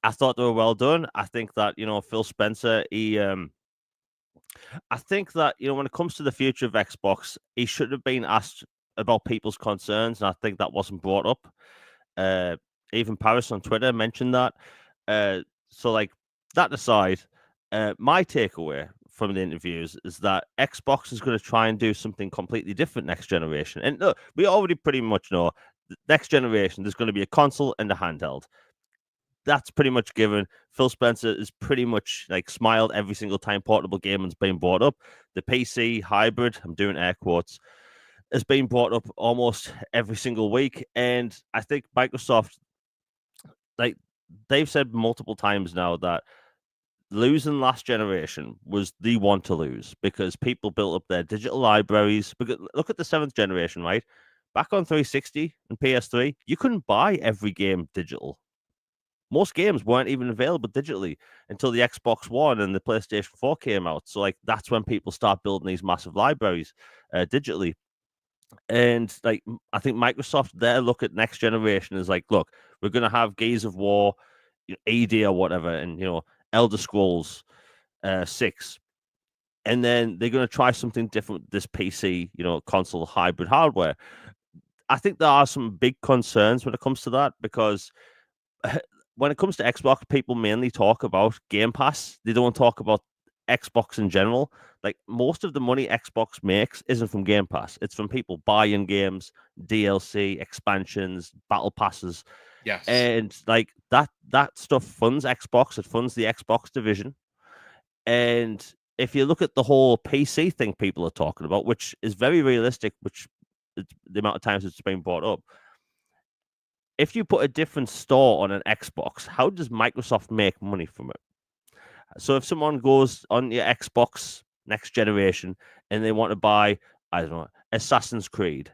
B: I thought they were well done. I think that, Phil Spencer, I think that, when it comes to the future of Xbox, he should have been asked about people's concerns, and I think that wasn't brought up. Even Paris on Twitter mentioned that. So, like, that aside, my takeaway from the interviews is that Xbox is going to try and do something completely different next generation. And look, we already pretty much know next generation, there's going to be a console and a handheld. That's pretty much given. Phil Spencer is pretty much like smiled every single time portable gaming's been brought up. The PC hybrid, I'm doing air quotes, has been brought up almost every single week. And I think Microsoft, like they've said multiple times now, that losing last generation was the one to lose because people built up their digital libraries. Because look at the 7th generation, right? Back on 360 and PS3, you couldn't buy every game digital. Most games weren't even available digitally until the Xbox One and the PlayStation 4 came out. So, like, that's when people start building these massive libraries digitally. And, like, I think Microsoft, their look at next generation is like, look, we're going to have Gears of War, AD or whatever, and, Elder Scrolls 6. And then they're going to try something different with this PC, console hybrid hardware. I think there are some big concerns when it comes to that because when it comes to Xbox, people mainly talk about Game Pass. They don't talk about Xbox in general. Like, most of the money Xbox makes isn't from Game Pass. It's from people buying games, DLC, expansions, battle passes.
A: Yes.
B: And like that stuff funds Xbox. It funds the Xbox division. And if you look at the whole PC thing people are talking about, which is very realistic, which the amount of times it's been brought up, if you put a different store on an Xbox, how does Microsoft make money from it? So if someone goes on your Xbox next generation and they want to buy, I don't know, Assassin's Creed,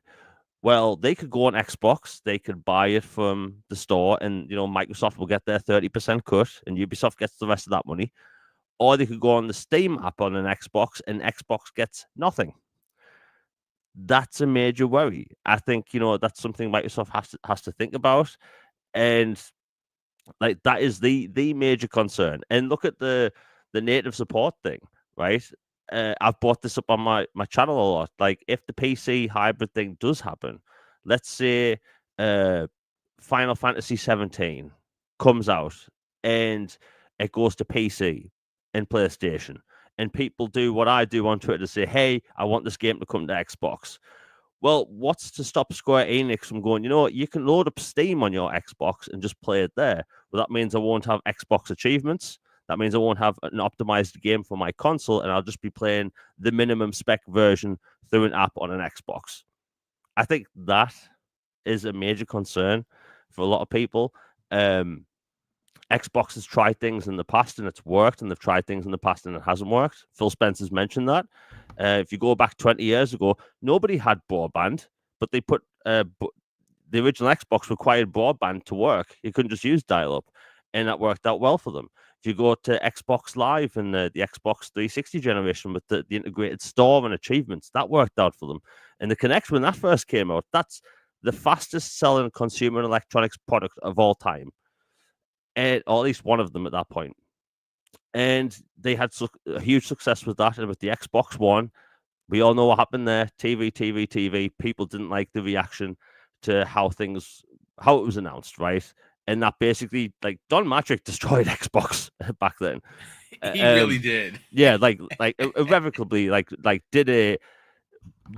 B: Well, they could go on Xbox, they could buy it from the store, and Microsoft will get their 30% cut, and Ubisoft gets the rest of that money. Or they could go on the Steam app on an Xbox, and Xbox gets nothing. That's a major worry. I think that's something Microsoft has to think about, and like that is the major concern. And look at the native support thing, right? I've brought this up on my channel a lot. Like, if the PC hybrid thing does happen, let's say Final Fantasy 17 comes out and it goes to PC and PlayStation, and people do what I do on Twitter to say, "Hey, I want this game to come to Xbox." Well, what's to stop Square Enix from going, you can load up Steam on your Xbox and just play it there. Well, that means I won't have Xbox achievements. That means I won't have an optimized game for my console, and I'll just be playing the minimum spec version through an app on an Xbox. I think that is a major concern for a lot of people. Xbox has tried things in the past and it's worked, and they've tried things in the past and it hasn't worked. Phil Spencer's mentioned that. If you go back 20 years ago, nobody had broadband, but they put the original Xbox required broadband to work. You couldn't just use dial-up, and that worked out well for them. If you go to Xbox Live and the Xbox 360 generation with the integrated store and achievements, that worked out for them. And the Kinect, when that first came out, that's the fastest selling consumer electronics product of all time. Or at least one of them at that point. And they had a huge success with that. And with the Xbox One, we all know what happened there. TV. People didn't like the reaction to how it was announced, right? And that basically, like, Don Matrick destroyed Xbox back then.
A: He really did.
B: Yeah, like irrevocably, like did a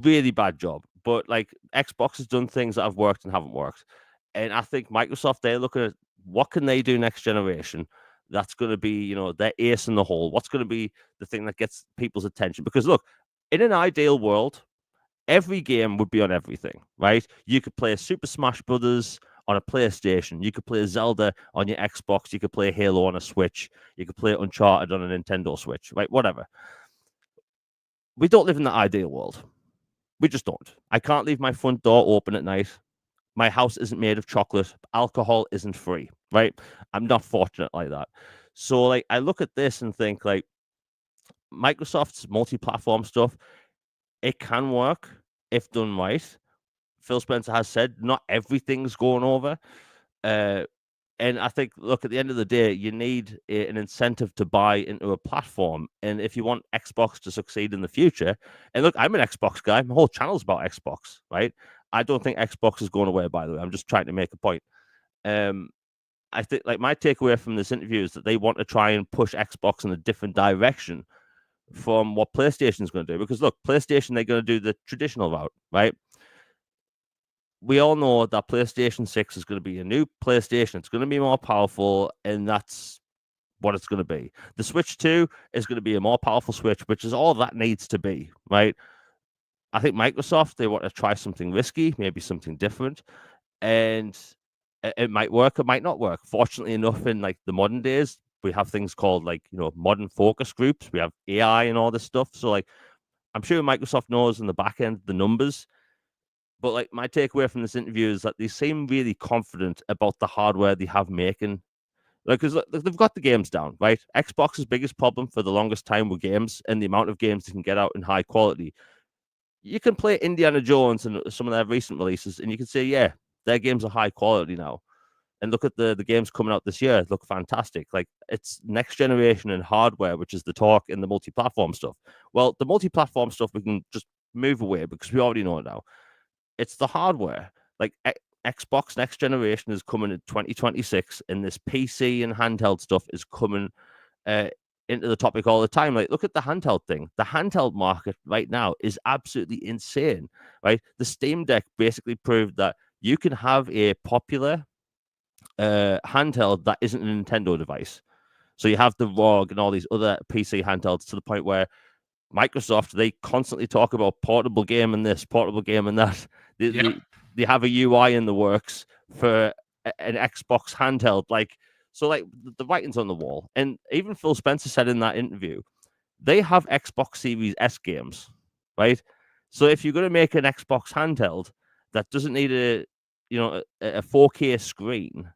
B: really bad job. But like, Xbox has done things that have worked and haven't worked. And I think Microsoft, they're looking at what can they do next generation that's going to be, their ace in the hole. What's going to be the thing that gets people's attention? Because look, in an ideal world, every game would be on everything, right? You could play Super Smash Brothers on a PlayStation. You could play Zelda on your Xbox. You could play Halo on a Switch. You could play Uncharted on a Nintendo Switch, right? Whatever. We don't live in that ideal world. We just don't. I can't leave my front door open at night. My house isn't made of chocolate. Alcohol isn't free, right? I'm not fortunate like that. So, like, I look at this and think, like, Microsoft's multi-platform stuff, it can work if done right. Phil Spencer has said not everything's going over. And I think, look, at the end of the day, you need an incentive to buy into a platform. And if you want Xbox to succeed in the future, and look, I'm an Xbox guy. My whole channel's about Xbox, right? I don't think Xbox is going away, by the way. I'm just trying to make a point. I think, like, my takeaway from this interview is that they want to try and push Xbox in a different direction from what PlayStation is going to do. Because, look, PlayStation, they're going to do the traditional route, right? We all know that PlayStation 6 is going to be a new PlayStation. It's going to be more powerful, and that's what it's going to be. The Switch 2 is going to be a more powerful Switch, which is all that needs to be, right? I think Microsoft, they want to try something risky, maybe something different, and it might work, it might not work. Fortunately enough, in like the modern days, we have things called like, modern focus groups. We have AI and all this stuff. So like, I'm sure Microsoft knows in the back end the numbers. But like, my takeaway from this interview is that they seem really confident about the hardware they have making. Like, because they've got the games down, right? Xbox's biggest problem for the longest time were games and the amount of games they can get out in high quality. You can play Indiana Jones and some of their recent releases, and you can say, yeah, their games are high quality now. And look at the games coming out this year; look fantastic. Like, it's next generation and hardware, which is the talk in the multi-platform stuff. Well, the multi-platform stuff we can just move away because we already know it now. It's the hardware. Like, Xbox next generation is coming in 2026, and this PC and handheld stuff is coming into the topic all the time. Like, look at the handheld thing. The handheld market right now is absolutely insane, right? The Steam Deck basically proved that you can have a popular handheld that isn't a Nintendo device. So you have the ROG and all these other PC handhelds, to the point where Microsoft, they constantly talk about portable game and this, portable game and that. They have a UI in the works for an Xbox handheld. Like, so like, the writing's on the wall. And even Phil Spencer said in that interview, they have Xbox Series S games, right? So if you're going to make an Xbox handheld, that doesn't need a 4K screen.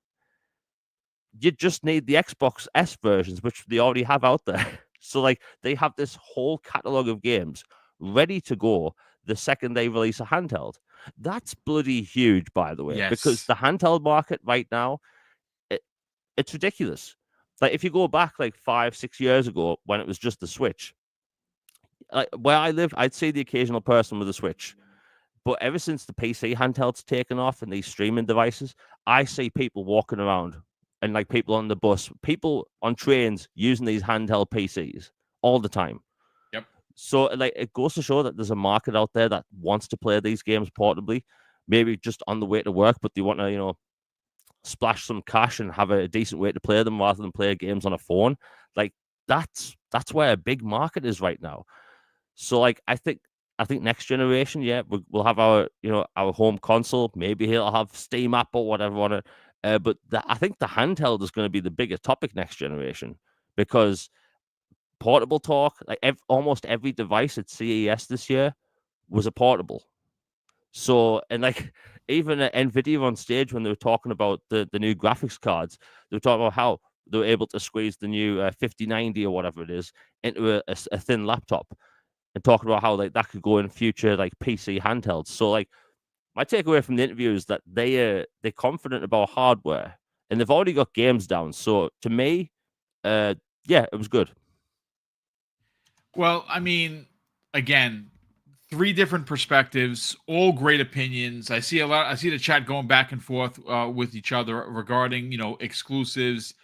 B: You just need the Xbox S versions, which they already have out there. So like they have this whole catalog of games ready to go the second they release a handheld. That's bloody huge, by the way, because
A: Yes.
B: the handheld market right now, it's ridiculous. Like if you go back like 5-6 years ago when it was just the Switch, like where I live, I'd see the occasional person with a Switch. But ever since the PC handhelds taken off and these streaming devices, I see people walking around and like people on the bus, people on trains using these handheld PCs all the time.
A: Yep.
B: So like it goes to show that there's a market out there that wants to play these games portably, maybe just on the way to work, but they want to, splash some cash and have a decent way to play them rather than play games on a phone. Like that's where a big market is right now. So like I think next generation, yeah, we'll have our our home console. Maybe he'll have Steam app or whatever on it. But I think the handheld is going to be the bigger topic next generation because portable talk, like almost every device at CES this year was a portable. So and like even at NVIDIA on stage when they were talking about the new graphics cards, they were talking about how they were able to squeeze the new 5090 or whatever it is into a thin laptop. And talking about how like that could go in future like PC handhelds. So like my takeaway from the interview is that they're confident about hardware and they've already got games down. So to me, yeah, it was good.
A: Well, I mean, again, three different perspectives, all great opinions. I see the chat going back and forth with each other regarding exclusives.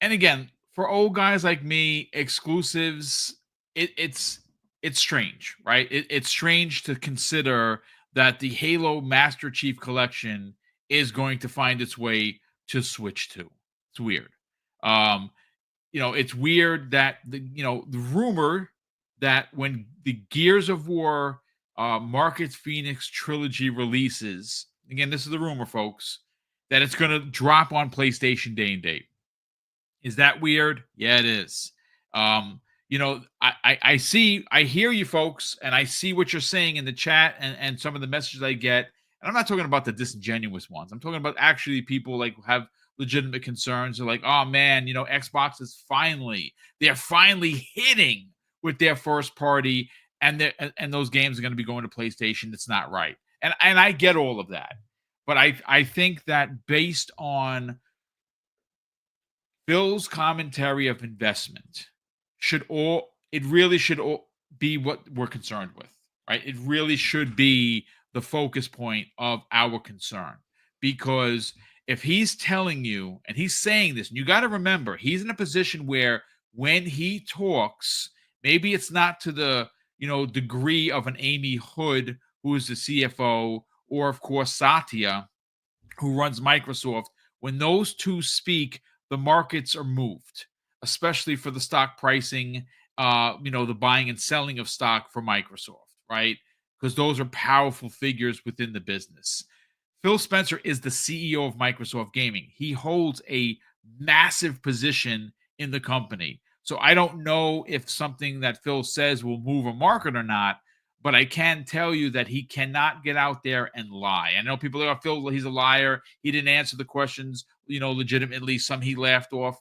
A: And again, for old guys like me, exclusives, it's strange, right? It's strange to consider that the Halo Master Chief Collection is going to find its way to Switch 2. It's weird. Um, it's weird that the rumor that when the Gears of War Marcus Phoenix trilogy releases, again, this is the rumor, folks, that it's going to drop on PlayStation day and date. Is that weird? Yeah, it is. I hear you folks, and I see what you're saying in the chat and some of the messages I get. And I'm not talking about the disingenuous ones. I'm talking about actually people like who have legitimate concerns. They're like, oh man, Xbox is they're finally hitting with their first party, and those games are going to be going to PlayStation. It's not right. And I get all of that. But I think that based on Phil's commentary of investment it really should be what we're concerned with, right? It really should be the focus point of our concern, because if he's telling you and he's saying this, and you got to remember, he's in a position where when he talks, maybe it's not to the degree of an Amy Hood, who is the CFO, or of course Satya, who runs Microsoft. When those two speak, the markets are moved, especially for the stock pricing, the buying and selling of stock for Microsoft, right? Because those are powerful figures within the business. Phil Spencer is the CEO of Microsoft Gaming. He holds a massive position in the company. So I don't know if something that Phil says will move a market or not, but I can tell you that he cannot get out there and lie. I know people are Phil, he's a liar. He didn't answer the questions, legitimately. Some he laughed off.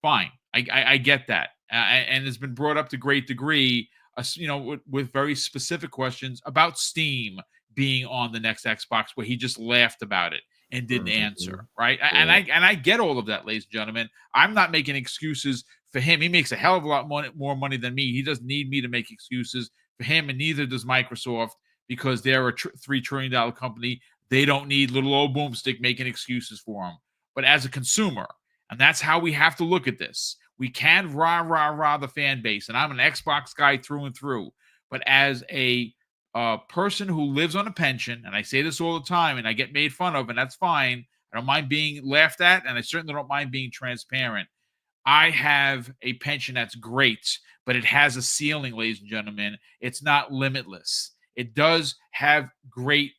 A: Fine. I get that. And it's been brought up to great degree, with very specific questions about Steam being on the next Xbox, where he just laughed about it and didn't answer, right?
B: Yeah.
A: And I get all of that, ladies and gentlemen. I'm not making excuses for him. He makes a hell of a lot more money than me. He doesn't need me to make excuses for him, and neither does Microsoft, because they're a $3 trillion company. They don't need little old Boomstick making excuses for them. But as a consumer, and that's how we have to look at this. We can rah the fan base, and I'm an Xbox guy through and through. But as a person who lives on a pension, and I say this all the time, and I get made fun of, and that's fine. I don't mind being laughed at, and I certainly don't mind being transparent. I have a pension that's great, but it has a ceiling, ladies and gentlemen. It's not limitless. It does have great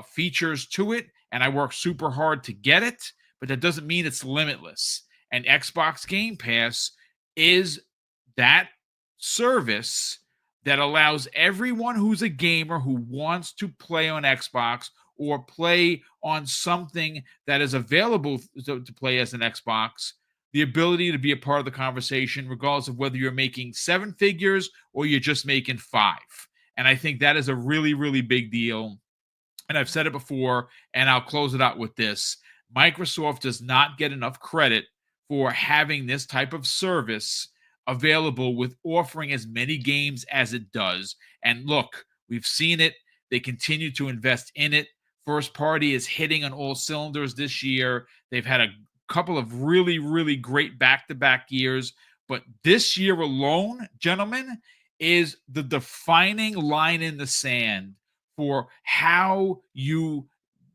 A: features to it, and I work super hard to get it, but that doesn't mean it's limitless. And Xbox Game Pass is that service that allows everyone who's a gamer who wants to play on Xbox or play on something that is available to play as an Xbox, the ability to be a part of the conversation, regardless of whether you're making 7 figures or you're just making 5. And I think that is a really, really big deal. And I've said it before, and I'll close it out with this. Microsoft does not get enough credit for having this type of service available with offering as many games as it does. And look, we've seen it. They continue to invest in it. First party is hitting on all cylinders this year. They've had a couple of really, really great back-to-back years. But this year alone, gentlemen, is the defining line in the sand for how you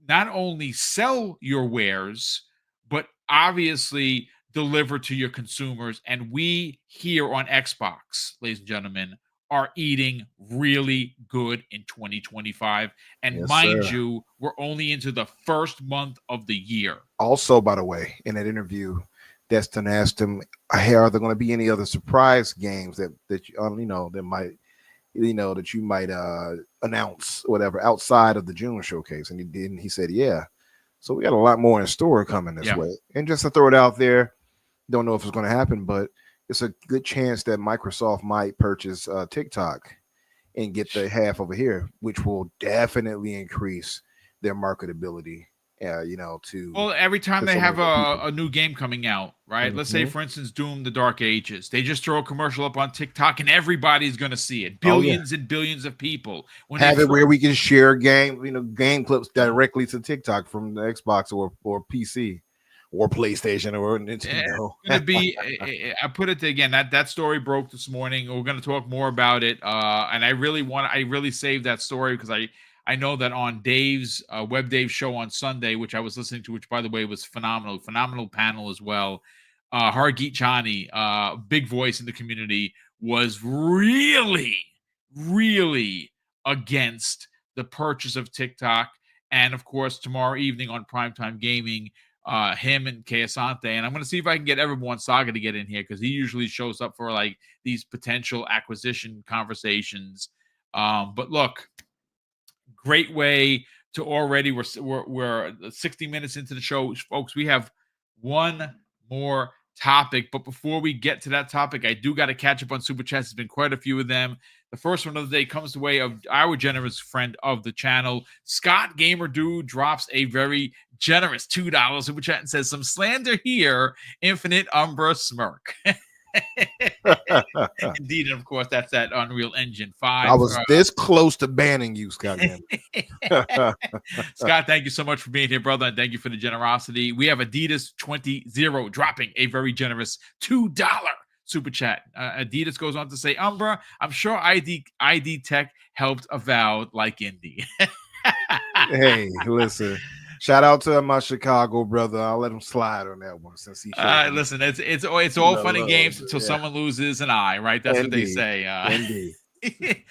A: not only sell your wares, but obviously deliver to your consumers. And we here on Xbox, ladies and gentlemen, are eating really good in 2025. And
C: Yes,
A: mind
C: sir.
A: you, we're only into the first month of the year.
C: Also, by the way, in that interview, Destin asked him, "Hey, are there going to be any other surprise games that that might that you might announce or whatever outside of the June showcase?" And he did. And he said, "Yeah." So we got a lot more in store coming this way. And just to throw it out there, don't know if it's going to happen, but it's a good chance that Microsoft might purchase TikTok and get the half over here, which will definitely increase their marketability. To
A: Well, every time
C: to
A: they
C: so
A: have
C: many more people.
A: a new game coming out, right? Let's say,
C: Mhm.
A: for instance, Doom: The Dark Ages. They just throw a commercial up on TikTok, and everybody's going to see it.
C: Oh, yeah.
A: Billions and billions of people. When
C: Have
A: they
C: it where we can share game clips directly to TikTok from the Xbox or PC or PlayStation or Nintendo.
A: It's going to be, I put it again, that story broke this morning. We're going to talk more about it. And I really saved that story because I know that on Dave's Web Dave show on Sunday, which I was listening to, which by the way was phenomenal panel as well. Hargeet Chani, big voice in the community, was really, really against the purchase of TikTok. And of course, tomorrow evening on Primetime Gaming, him and Kayasante. And I'm going to see if I can get Everborn Saga to get in here because he usually shows up for like these potential acquisition conversations. But look, great way to already we're 60 minutes into the show, folks. We have one more topic, but before we get to that topic, I do got to catch up on super chats. There's been quite a few of them. The first one of the day comes the way of our generous friend of the channel, Scott Gamer Dude, drops a very generous $2 super chat and says, "Some slander here, Infinite Umbra smirk." Indeed, and of course, that's that Unreal Engine 5.
C: I was this close to banning you, Scott.
A: Scott, thank you so much for being here, brother, and thank you for the generosity. We have Adidas 20 dropping a very generous $2 super chat. Adidas goes on to say, "Umbra, I'm sure ID Tech helped Avowed like Indy."
C: Hey, listen. Shout out to my Chicago brother. I'll let him slide on that one since he.
A: Listen, it's all fun and games until someone loses an eye, right? That's what they say.
C: Indeed.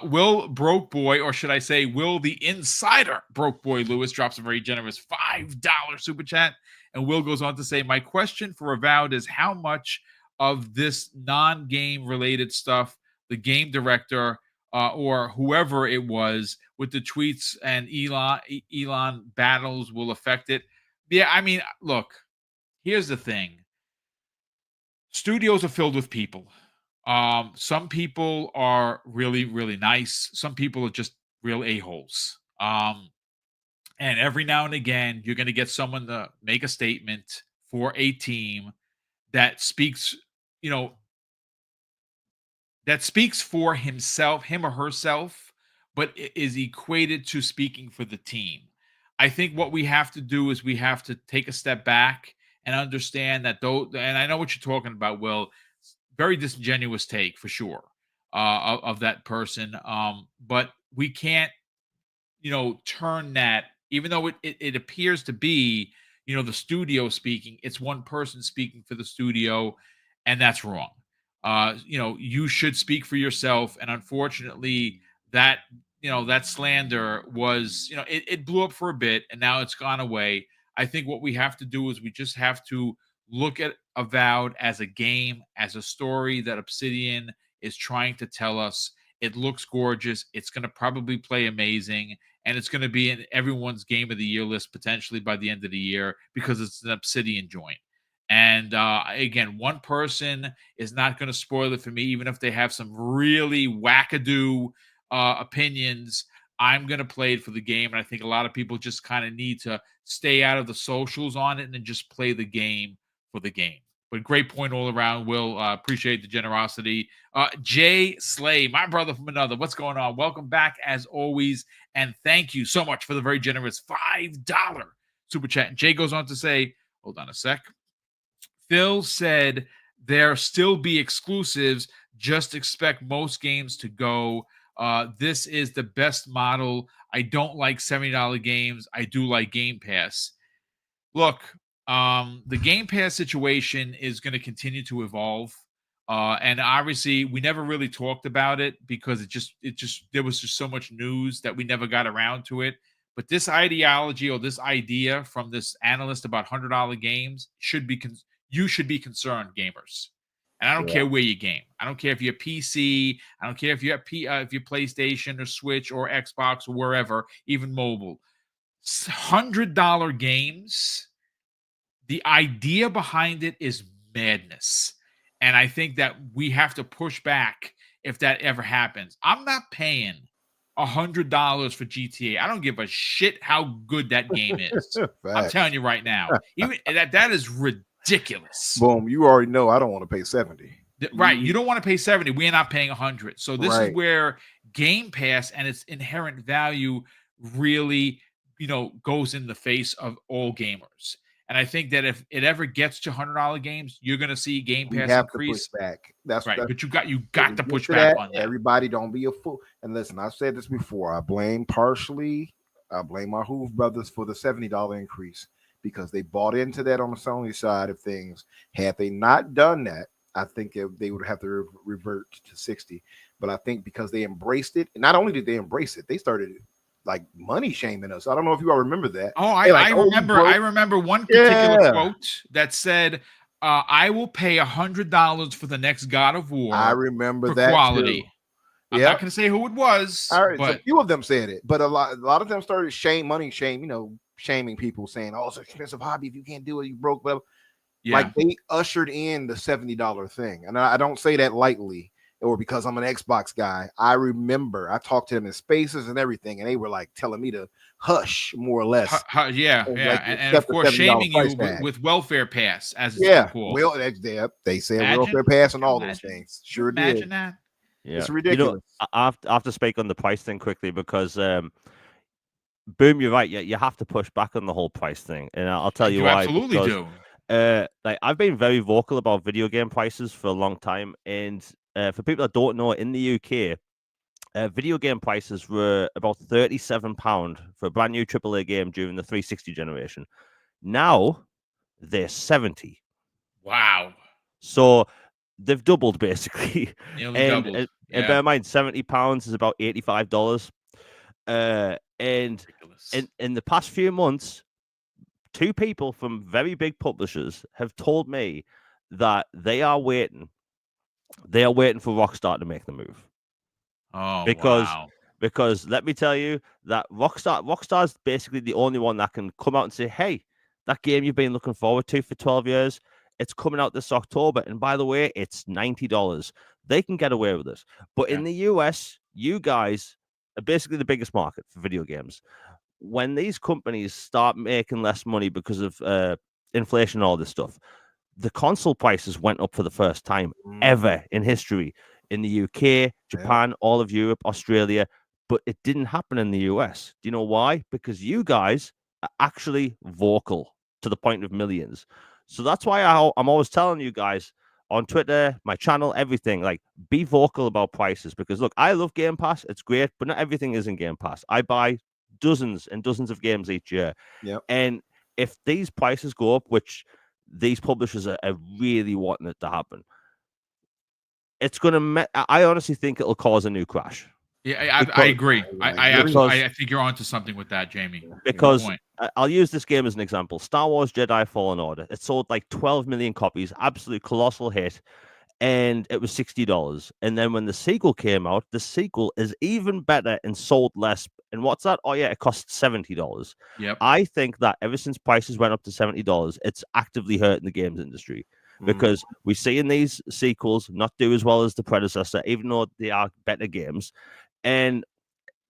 A: Will Broke Boy, or should I say, Will the Insider Broke Boy Lewis, drops a very generous $5 super chat. And Will goes on to say, "My question for Avowed is how much of this non-game related stuff the game director or whoever it was with the tweets and Elon battles will affect it." Yeah, I mean, look, here's the thing. Studios are filled with people. Some people are really, really nice. Some people are just real a-holes. And every now and again, you're going to get someone to make a statement for a team that speaks, that speaks for him or herself, but is equated to speaking for the team. I think what we have to do is we have to take a step back and understand that and I know what you're talking about, Will, very disingenuous take for sure of that person. But we can't, turn that, even though it appears to be, the studio speaking, it's one person speaking for the studio, and that's wrong. You should speak for yourself. And unfortunately, that, that slander was, it blew up for a bit and now it's gone away. I think what we have to do is we just have to look at Avowed as a game, as a story that Obsidian is trying to tell us. It looks gorgeous. It's going to probably play amazing. and it's going to be in everyone's game of the year list potentially by the end of the year because it's an Obsidian joint. And again, one person is not going to spoil it for me, even if they have some really wackadoo opinions. I'm going to play it for the game. And I think a lot of people just kind of need to stay out of the socials on it and then just play the game for the game. But great point all around, Will. Appreciate the generosity. Jay Slay, my brother from another. What's going on? Welcome back as always. And thank you so much for the very generous $5 super chat. And Jay goes on to say, hold on a sec. Phil said there still be exclusives. Just expect most games to go. This is the best model. I don't like $70 games. I do like Game Pass. Look, the Game Pass situation is going to continue to evolve. And obviously we never really talked about it because there was just so much news that we never got around to it. But this ideology or this idea from this analyst about $100 games you should be concerned, gamers. And I don't care where you game. I don't care if you're PC. I don't care if you're if you're PlayStation or Switch or Xbox or wherever, even mobile. $100 games. The idea behind it is madness. And I think that we have to push back if that ever happens. I'm not paying $100 for GTA. I don't give a shit how good that game is. I'm telling you right now. Even that is ridiculous.
C: Boom, you already know I don't want to pay 70.
A: Right, you don't want to pay 70. We're not paying 100. So this is where Game Pass and its inherent value really, goes in the face of all gamers. And I think that if it ever gets to $100 games, you're going to see Game Pass increase.
C: To push back. That's
A: right.
C: But
A: you got to push back on that.
C: Everybody don't be a fool. And listen, I've said this before. I blame my Hoover brothers for the $70 increase because they bought into that on the Sony side of things. Had they not done that, I think they would have to revert to 60. But I think because they embraced it, and not only did they embrace it, they started like money shaming us. I don't know if you all remember that.
A: Oh, I remember one particular quote that said, I will pay $100 for the next God of War.
C: I remember that
A: quality.
C: Too.
A: I'm not going to say who it was.
C: All right,
A: but
C: so a few of them said it, but a lot of them started shaming people, saying, "Oh, it's an expensive hobby. If you can't do it, you broke." Whatever. Yeah. Like they ushered in the $70 thing, and I don't say that lightly or because I'm an Xbox guy. I remember I talked to them in spaces and everything, and they were like telling me to hush, more or less.
A: And of course shaming you with welfare pass, as it's called.
C: Well, they said welfare pass and all those things. Sure did.
A: Imagine that.
B: Yeah.
C: It's ridiculous.
B: I have to speak on the price thing quickly because Boom, you're right. You have to push back on the whole price thing, and I'll tell you why.
A: Absolutely do.
B: I've been very vocal about video game prices for a long time, and for people that don't know, in the UK, video game prices were about £37 for a brand new AAA game during the 360 generation. Now they're 70.
A: Wow!
B: So they've doubled basically.
A: Nearly doubled.
B: And bear in mind, £70 is about $85. And in the past few months, two people from very big publishers have told me that they are waiting for Rockstar to make the move.
A: Oh,
B: because let me tell you that Rockstar's basically the only one that can come out and say, hey, that game you've been looking forward to for 12 years, it's coming out this October. And by the way, it's $90. They can get away with it. But in the US, you guys are basically the biggest market for video games. When these companies start making less money because of inflation and all this stuff, the console prices went up for the first time ever in history in the UK, Japan, all of Europe, Australia, but it didn't happen in the US. Do you know why? Because you guys are actually vocal to the point of millions. So that's why I'm always telling you guys on Twitter, my channel, everything, like, be vocal about prices. Because look, I love Game Pass. It's great, but not everything is in Game Pass. I buy dozens and dozens of games each year.
C: Yep.
B: And if these prices go up, which these publishers are really wanting it to happen, it's going to, I honestly think it'll cause a new crash.
A: Yeah, I agree. I think you're onto something with that, Jamie.
B: Because I'll use this game as an example. Star Wars Jedi Fallen Order. It sold like 12 million copies, absolute colossal hit. and it was $60. And then when the sequel came out, the sequel is even better and sold less. And what's that? Oh yeah, it costs $70.
A: Yep.
B: I think that ever since prices went up to $70, it's actively hurting the games industry because we're seeing these sequels not do as well as the predecessor, even though they are better games. And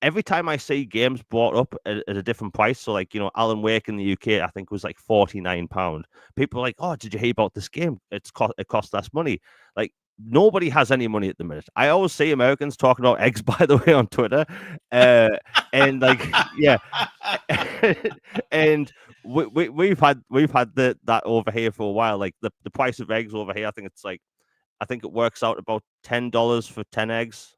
B: every time I see games brought up at a different price, so like, Alan Wake in the UK, I think was like £49. People are like, "Oh, did you hear about this game? It costs less money." Like, nobody has any money at the minute. I always see Americans talking about eggs, by the way, on Twitter, and like, yeah, and we've had that over here for a while. Like the price of eggs over here, I think it works out about $10 for 10 eggs.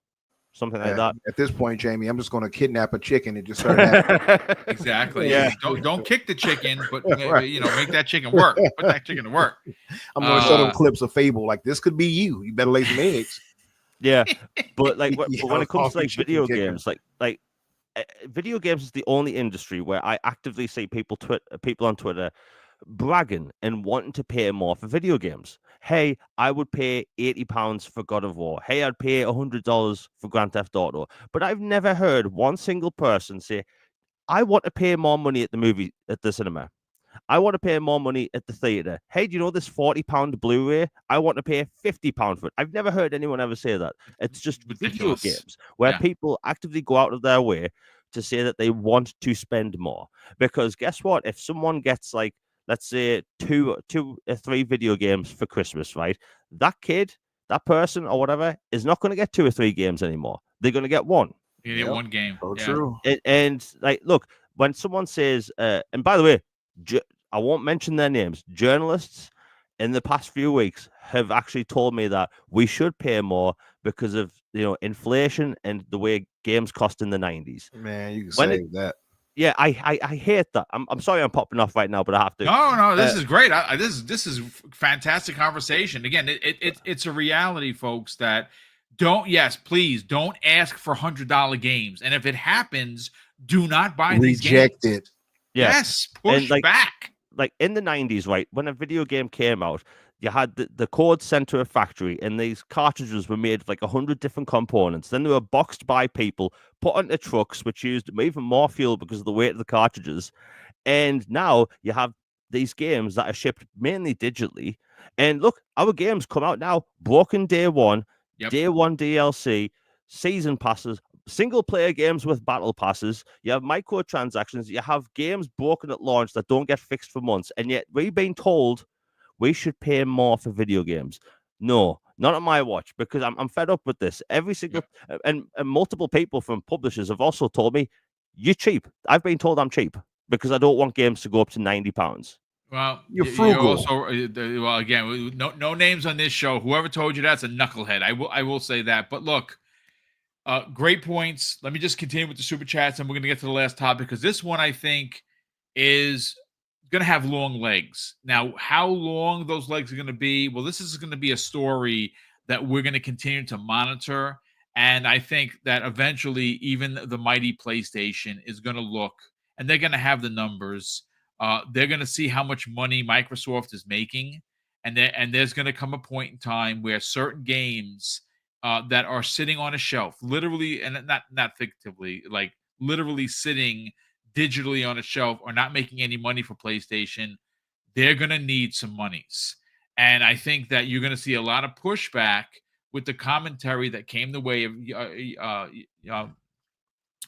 B: Something like that.
C: At this point, Jamie, I'm just going to kidnap a chicken and just start having
A: Exactly.
B: Yeah.
A: Don't kick the chicken, but
C: Right.
A: make that chicken work. Put that chicken to work.
C: I'm going to show them clips of Fable. Like, this could be you. You better lay some eggs.
B: Yeah, but like
C: Yeah,
B: but when it comes to like
C: chicken
B: video
C: kicker.
B: games, like video games is the only industry where I actively see people on Twitter bragging and wanting to pay more for video games. Hey, I would pay £80 for God of War. Hey, I'd pay $100 for Grand Theft Auto. But I've never heard one single person say, I want to pay more money at the cinema. I want to pay more money at the theater. Hey, do you know this £40 Blu-ray? I want to pay £50 for it. I've never heard anyone ever say that. It's just
A: Ridiculous.
B: video games where
A: Yeah.
B: people actively go out of their way to say that they want to spend more. Because guess what? If someone gets like, let's say two or three video games for Christmas, right? That kid, that person or whatever is not going to get 2 or 3 games anymore. They're going to get one.
A: You get one game.
C: So
A: Yeah.
C: true.
B: And like, look, when someone says, and by the way, I won't mention their names, journalists in the past few weeks have actually told me that we should pay more because of inflation and the way games cost in the 90s.
C: Man, you can say that.
B: Yeah, I hate that. I'm sorry I'm popping off right now, but I have to.
A: No, this is great. This is fantastic conversation. Again, it's a reality, folks, that please don't ask for $100 games. And if it happens, do not buy these games.
C: Reject it.
B: Yeah.
A: Yes, push back.
B: Like in the 90s, right, when a video game came out, you had the code sent to a factory, and these cartridges were made of like 100 different components. Then they were boxed by people, put onto trucks, which used even more fuel because of the weight of the cartridges. And now you have these games that are shipped mainly digitally. And look, our games come out now, broken day one, day one DLC, season passes, single player games with battle passes. You have microtransactions. You have games broken at launch that don't get fixed for months. And yet we've been told we should pay more for video games. No, not on my watch, because I'm fed up with this. Every single and multiple people from publishers have also told me, you're cheap. I've been told I'm cheap because I don't want games to go up to £90.
A: Well,
C: you're frugal.
A: Also, well, again, no names on this show. Whoever told you that's a knucklehead. I will say that. But look, great points. Let me just continue with the super chats, and we're going to get to the last topic, because this one I think is going to have long legs. Now, how long those legs are going to be? Well, this is going to be a story that we're going to continue to monitor, and I think that eventually even the mighty PlayStation is going to look, and they're going to have the numbers. They're going to see how much money Microsoft is making, and there's going to come a point in time where certain games that are sitting on a shelf, literally, and not fictively, like literally sitting digitally on a shelf, are not making any money for PlayStation. They're going to need some monies. And I think that you're going to see a lot of pushback with the commentary that came the way of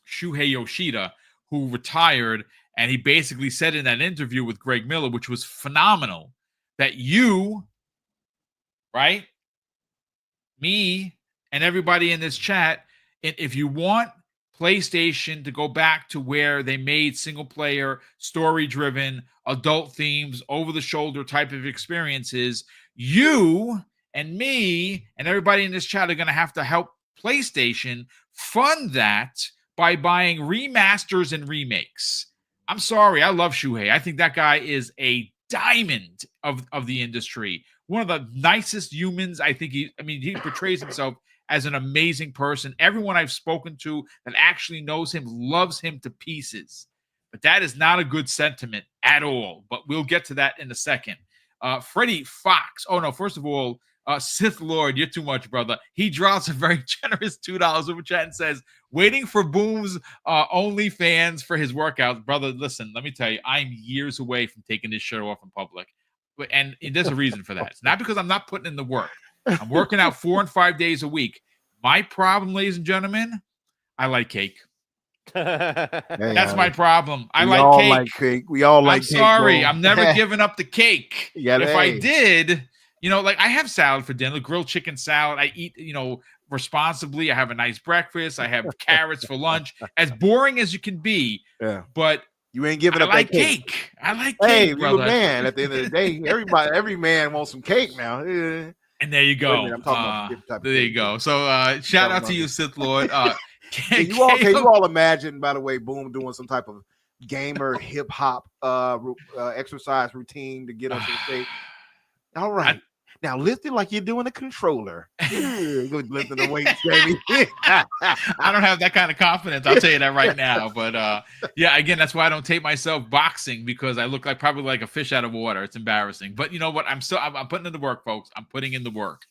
A: Shuhei Yoshida, who retired. And he basically said in that interview with Greg Miller, which was phenomenal, that you, right, me, and everybody in this chat, if you want PlayStation to go back to where they made single-player, story-driven, adult themes, over-the-shoulder type of experiences, you and me and everybody in this chat are going to have to help PlayStation fund that by buying remasters and remakes. I'm sorry, I love Shuhei. I think that guy is a diamond of the industry. One of the nicest humans. I think he portrays himself as an amazing person. Everyone I've spoken to that actually knows him loves him to pieces. But that is not a good sentiment at all. But we'll get to that in a second. Freddie Fox. Oh, no. First of all, Sith Lord, you're too much, brother. He drops a very generous $2 super chat and says, waiting for Boom's OnlyFans for his workouts. Brother, listen, let me tell you, I'm years away from taking this shirt off in public. And there's a reason for that. It's not because I'm not putting in the work. I'm working out 4 and 5 days a week. My problem, ladies and gentlemen, I like cake. That's my problem. I like cake.
C: We all like cake.
A: I'm sorry.
C: Bro.
A: I'm never giving up the cake. If I did, like I have salad for dinner, grilled chicken salad. I eat, responsibly. I have a nice breakfast. I have carrots for lunch. As boring as you can be.
C: Yeah.
A: But
C: you ain't giving up that cake.
A: I like cake, brother.
C: You a man. At the end of the day, every man wants some cake now.
A: And there you go.
C: I'm talking about different type of
A: there you go. So shout out to you, Sith Lord.
C: Can you all imagine, by the way, Boom doing some type of gamer hip hop exercise routine to get us in shape? All right. Now lift it like you're doing a controller. Lifting the weights, Jamie.
A: I don't have that kind of confidence. I'll tell you that right now. But yeah, again, that's why I don't tape myself boxing, because I look probably like a fish out of water. It's embarrassing. But you know what? I'm putting in the work, folks. I'm putting in the work.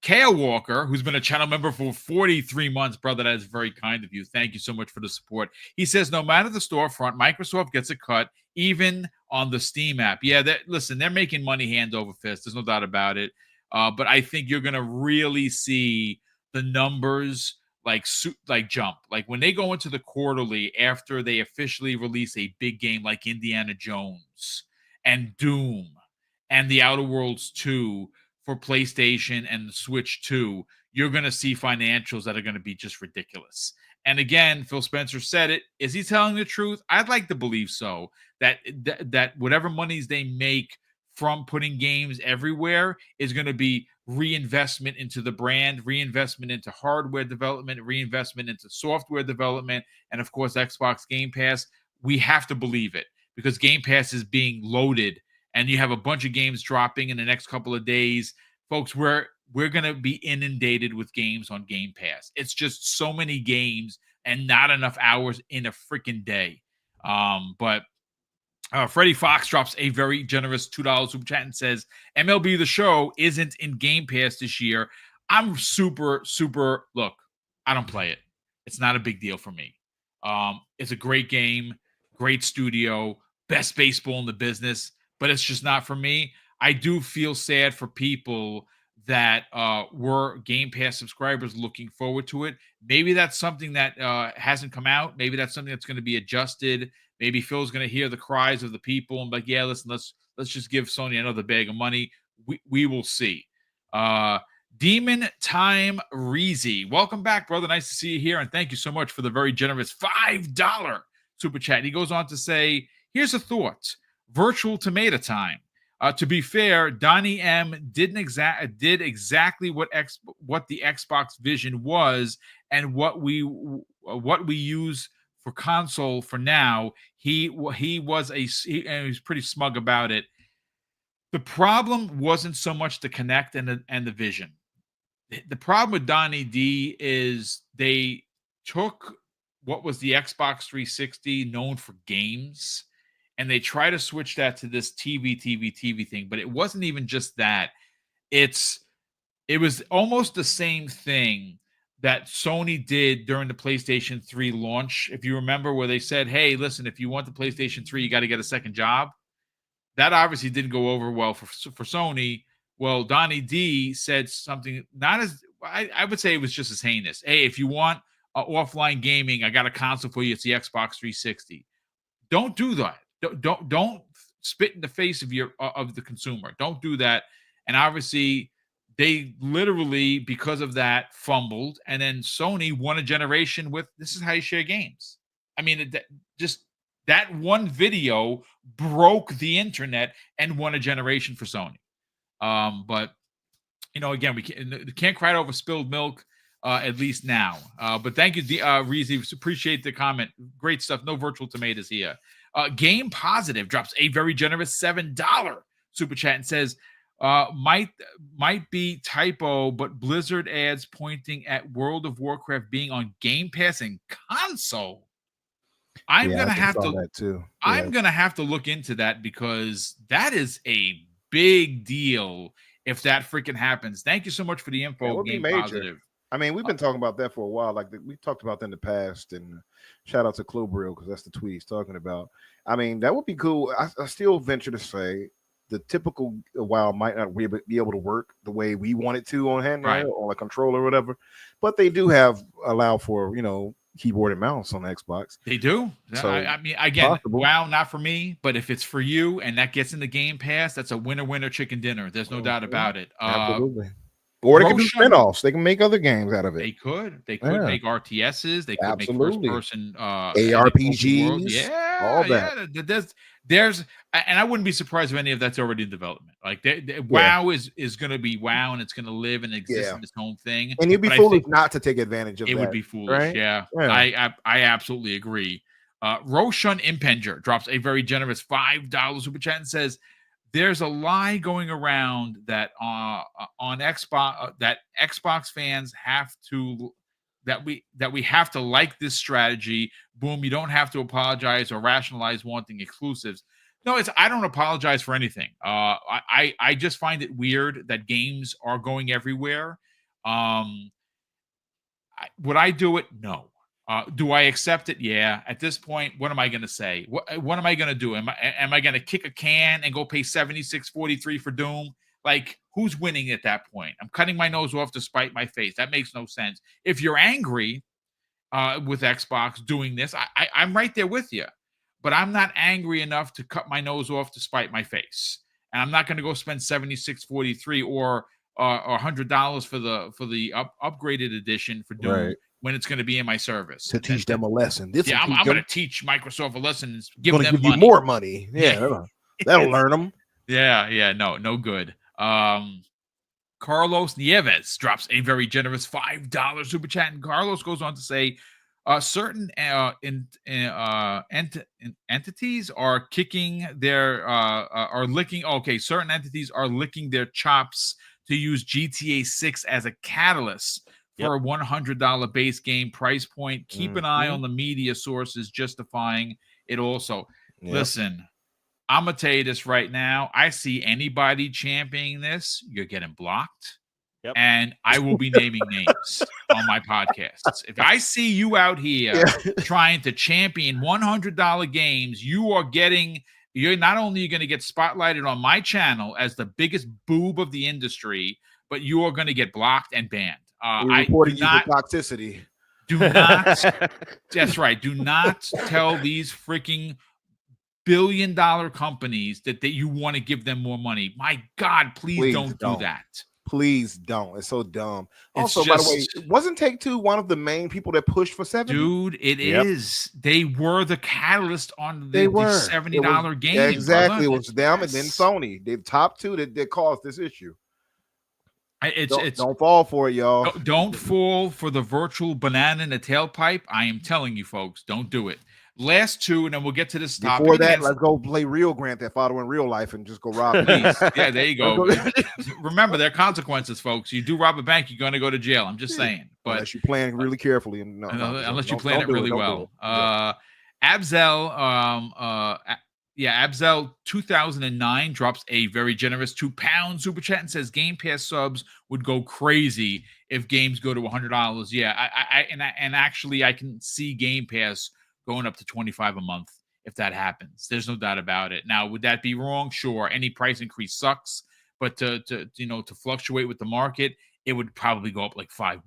A: Kale Walker, who's been a channel member for 43 months, brother, that is very kind of you. Thank you so much for the support. He says, no matter the storefront, Microsoft gets a cut, even on the Steam app. Yeah, listen, they're making money hand over fist. There's no doubt about it. But I think you're going to really see the numbers like jump. Like when they go into the quarterly after they officially release a big game like Indiana Jones and Doom and The Outer Worlds 2, for PlayStation and the Switch 2, you're going to see financials that are going to be just ridiculous. And again, Phil Spencer said it. Is he telling the truth? I'd like to believe so. That whatever monies they make from putting games everywhere is going to be reinvestment into the brand, reinvestment into hardware development, reinvestment into software development, and of course, Xbox Game Pass. We have to believe it because Game Pass is being loaded. And you have a bunch of games dropping in the next couple of days. Folks, we're going to be inundated with games on Game Pass. It's just so many games and not enough hours in a freaking day. But Freddie Fox drops a very generous $2 super chat and says, MLB The Show isn't in Game Pass this year. I'm super, look, I don't play it. It's not a big deal for me. It's a great game, great studio, best baseball in the business. But it's just not for me. I do feel sad for people that were Game Pass subscribers looking forward to it. Maybe that's something that hasn't come out. Maybe that's something that's going to be adjusted. Maybe Phil's going to hear the cries of the people and be like, yeah, listen, let's just give Sony another bag of money. We will see. Demon Time Reezy, welcome back, brother. Nice to see you here, and thank you so much for the very generous $5 super chat. He goes on to say, here's a thought. Virtual tomato time. To be fair, Donnie M did exactly what the Xbox Vision was and what we use for console for now. He was and he was pretty smug about it. The problem wasn't so much the Kinect and the Vision. The problem with Donnie D is they took what was the Xbox 360, known for games, and they try to switch that to this TV thing. But it wasn't even just that. It was almost the same thing that Sony did during the PlayStation 3 launch. If you remember, where they said, hey, listen, if you want the PlayStation 3, you got to get a second job. That obviously didn't go over well for Sony. Well, Donnie D said something not as, I would say it was just as heinous. Hey, if you want offline gaming, I got a console for you. It's the Xbox 360. Don't do that. Don't spit in the face of the consumer. Don't do that. And obviously, they literally, because of that, fumbled. And then Sony won a generation with, this is how you share games. I mean, that one video broke the internet and won a generation for Sony. But, again, we can't cry over spilled milk, at least now. But thank you, Reezy. Appreciate the comment. Great stuff. No virtual tomatoes here. Game Positive drops a very generous $7 super chat and says, might be typo, but Blizzard ads pointing at World of Warcraft being on Game Pass and console. I'm gonna have to look into that because that is a big deal if that freaking happens. Thank you so much for the info.
C: That would be
A: Game
C: major.
A: Positive.
C: I mean, we've been talking about that for a while. Like we talked about that in the past, and shout out to Clobril because that's the tweet he's talking about. I mean, that would be cool. I still venture to say the typical WoW might not be able to work the way we want it to on handheld or a controller or whatever, but they do allow for keyboard and mouse on the Xbox.
A: They do.
C: So
A: I mean, again,
C: possible.
A: WoW not for me, but if it's for you and that gets in the Game Pass, that's a winner chicken dinner. There's no doubt about it.
C: Absolutely. Or they can do spinoffs. They can make other games out of it.
A: They could make RTSs. They could make first person
C: ARPGs.
A: Yeah,
C: all that.
A: Yeah. There's, and I wouldn't be surprised if any of that's already in development. Like WoW is going to be WoW, and it's going to live and exist in its own thing.
C: And you'd be foolish not to take advantage of it.
A: It would be foolish. Right? Yeah. I absolutely agree. Roshan Impenger drops a very generous $5 super chat and says, there's a lie going around that on Xbox that Xbox fans have to that we have to like this strategy. Boom, you don't have to apologize or rationalize wanting exclusives. No, I don't apologize for anything. I just find it weird that games are going everywhere. Would I do it? No. Do I accept it? Yeah. At this point, what am I going to say? What am I going to do? Am I going to kick a can and go pay $76.43 for Doom? Like, who's winning at that point? I'm cutting my nose off to spite my face. That makes no sense. If you're angry with Xbox doing this, I'm right there with you. But I'm not angry enough to cut my nose off to spite my face. And I'm not going to go spend $76.43 or $100 for the upgraded edition for Doom.
C: Right.
A: When it's going to be in my service
C: to teach them a lesson.
A: I'm going to teach Microsoft a lesson and give
C: you more money. Yeah, that'll learn them.
A: Yeah, no good. Carlos Nieves drops a very generous $5 super chat, and Carlos goes on to say, certain entities are kicking their are licking. Okay, certain entities are licking their chops to use GTA 6 as a catalyst for a $100 base game price point. Keep an eye on the media sources justifying it also. Listen, I'm going to tell you this right now. I see anybody championing this, you're getting blocked. And I will be naming names on my podcasts. If I see you out here trying to champion $100 games, you're not only going to get spotlighted on my channel as the biggest boob of the industry, but you are going to get blocked and banned.
C: I do not toxicity.
A: Do not. That's right. Do not tell these freaking billion-dollar companies that you want to give them more money. My God, please don't do that.
C: Please don't. It's so dumb. Also, by the way, wasn't Take-Two one of the main people that pushed for 70?
A: Dude, it is. They were the catalyst on the $70 game.
C: Exactly. It was them and then Sony. The top two that caused this issue. Don't fall for it, y'all.
A: Don't fall for the virtual banana in the tailpipe. I am telling you, folks, don't do it. Last two, and then we'll get to this topic.
C: Before that, let's go play real Grand Theft Auto in real life and just go rob.
A: Please. Yeah, there you go. Remember, there are consequences, folks. You do rob a bank, you're going to go to jail. I'm just saying. But
C: unless you're playing really carefully,
A: unless you plan it really well. Abzel 2009 drops a very generous £2 super chat and says Game Pass subs would go crazy if games go to $100. Yeah, actually I can see Game Pass going up to $25 a month if that happens. There's no doubt about it. Now, would that be wrong? Sure. Any price increase sucks, but to fluctuate with the market, it would probably go up like $5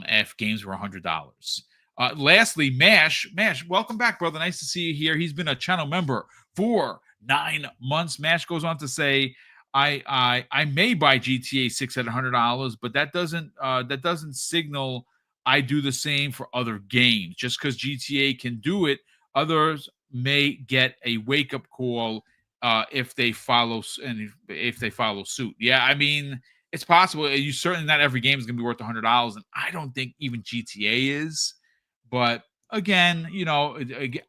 A: if games were $100. Lastly, Mash, welcome back, brother. Nice to see you here. He's been a channel member for 9 months. Mash goes on to say, I may buy GTA 6 at $100, but that doesn't signal I do the same for other games. Just because GTA can do it, others may get a wake-up call if they follow suit. Yeah, I mean, it's possible. You certainly not every game is going to be worth $100, and I don't think even GTA is. But again,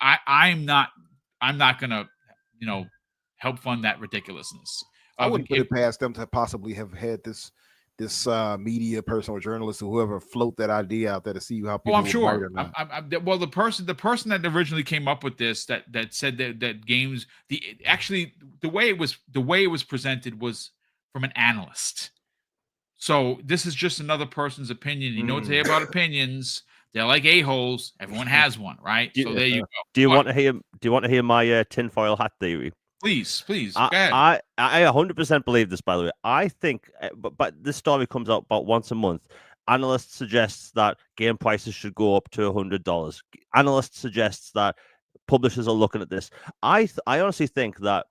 A: I'm not going to, help fund that ridiculousness.
C: I wouldn't put it past them to possibly have had this media person or journalist or whoever float that idea out there to see how people.
A: I'm sure. The person that originally came up with this that said that games the way it was presented was from an analyst. So this is just another person's opinion. You know what to say about opinions. They're like a-holes. Everyone has one, right? So there you go.
B: Do you want to hear? Do you want to hear my tinfoil hat theory?
A: Please,
B: I,
A: go ahead.
B: I 100% believe this, by the way. I think, but this story comes out about once a month. Analysts suggests that game prices should go up to $100. Analysts suggests that publishers are looking at this. I honestly think that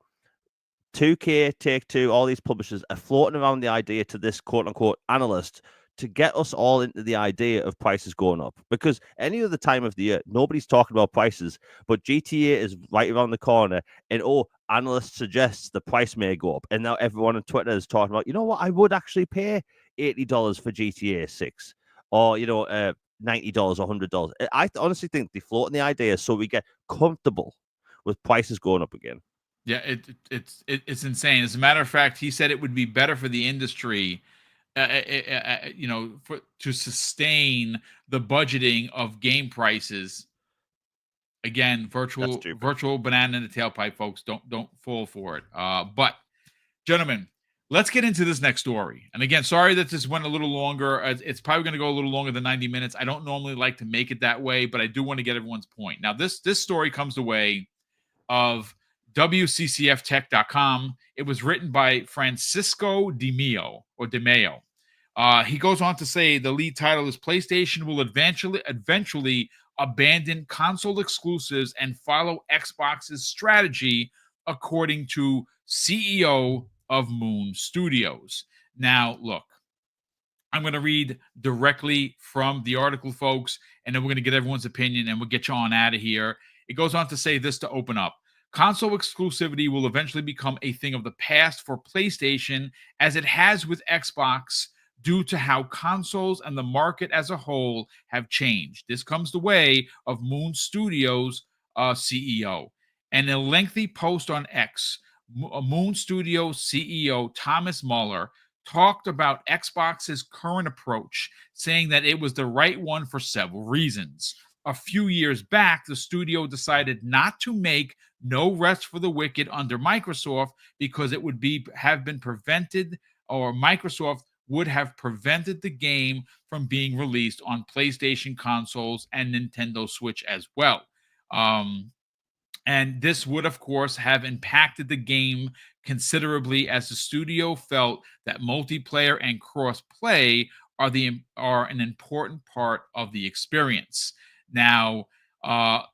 B: 2K, Take-Two, all these publishers are floating around the idea to this quote-unquote analyst to get us all into the idea of prices going up. Because any other time of the year, nobody's talking about prices, but GTA is right around the corner, and analysts suggest the price may go up. And now everyone on Twitter is talking about, you know what, I would actually pay $80 for GTA 6, or, $90 or $100. I honestly think they float in the idea so we get comfortable with prices going up again.
A: Yeah, it's insane. As a matter of fact, he said it would be better for the industry, to sustain the budgeting of game prices. Again, virtual banana in the tailpipe, folks. Don't fall for it. But gentlemen, let's get into this next story. And again, sorry that this went a little longer. It's probably going to go a little longer than 90 minutes. I don't normally like to make it that way, but I do want to get everyone's point. Now, this story comes the way of WCCFtech.com. It was written by Francisco DeMeo. He goes on to say the lead title is PlayStation will eventually abandon console exclusives and follow Xbox's strategy, according to CEO of Moon Studios. Now, look, I'm going to read directly from the article, folks, and then we're going to get everyone's opinion and we'll get you on out of here. It goes on to say this to open up. Console exclusivity will eventually become a thing of the past for PlayStation, as it has with Xbox, due to how consoles and the market as a whole have changed. This comes the way of Moon Studios CEO. And in a lengthy post on X, Moon Studios CEO Thomas Mauler talked about Xbox's current approach, saying that it was the right one for several reasons. A few years back, the studio decided not to make No Rest for the Wicked under Microsoft because it would have been prevented, or Microsoft would have prevented the game from being released on PlayStation consoles and Nintendo Switch as well. And this would, of course, have impacted the game considerably, as the studio felt that multiplayer and cross-play are an important part of the experience. Now,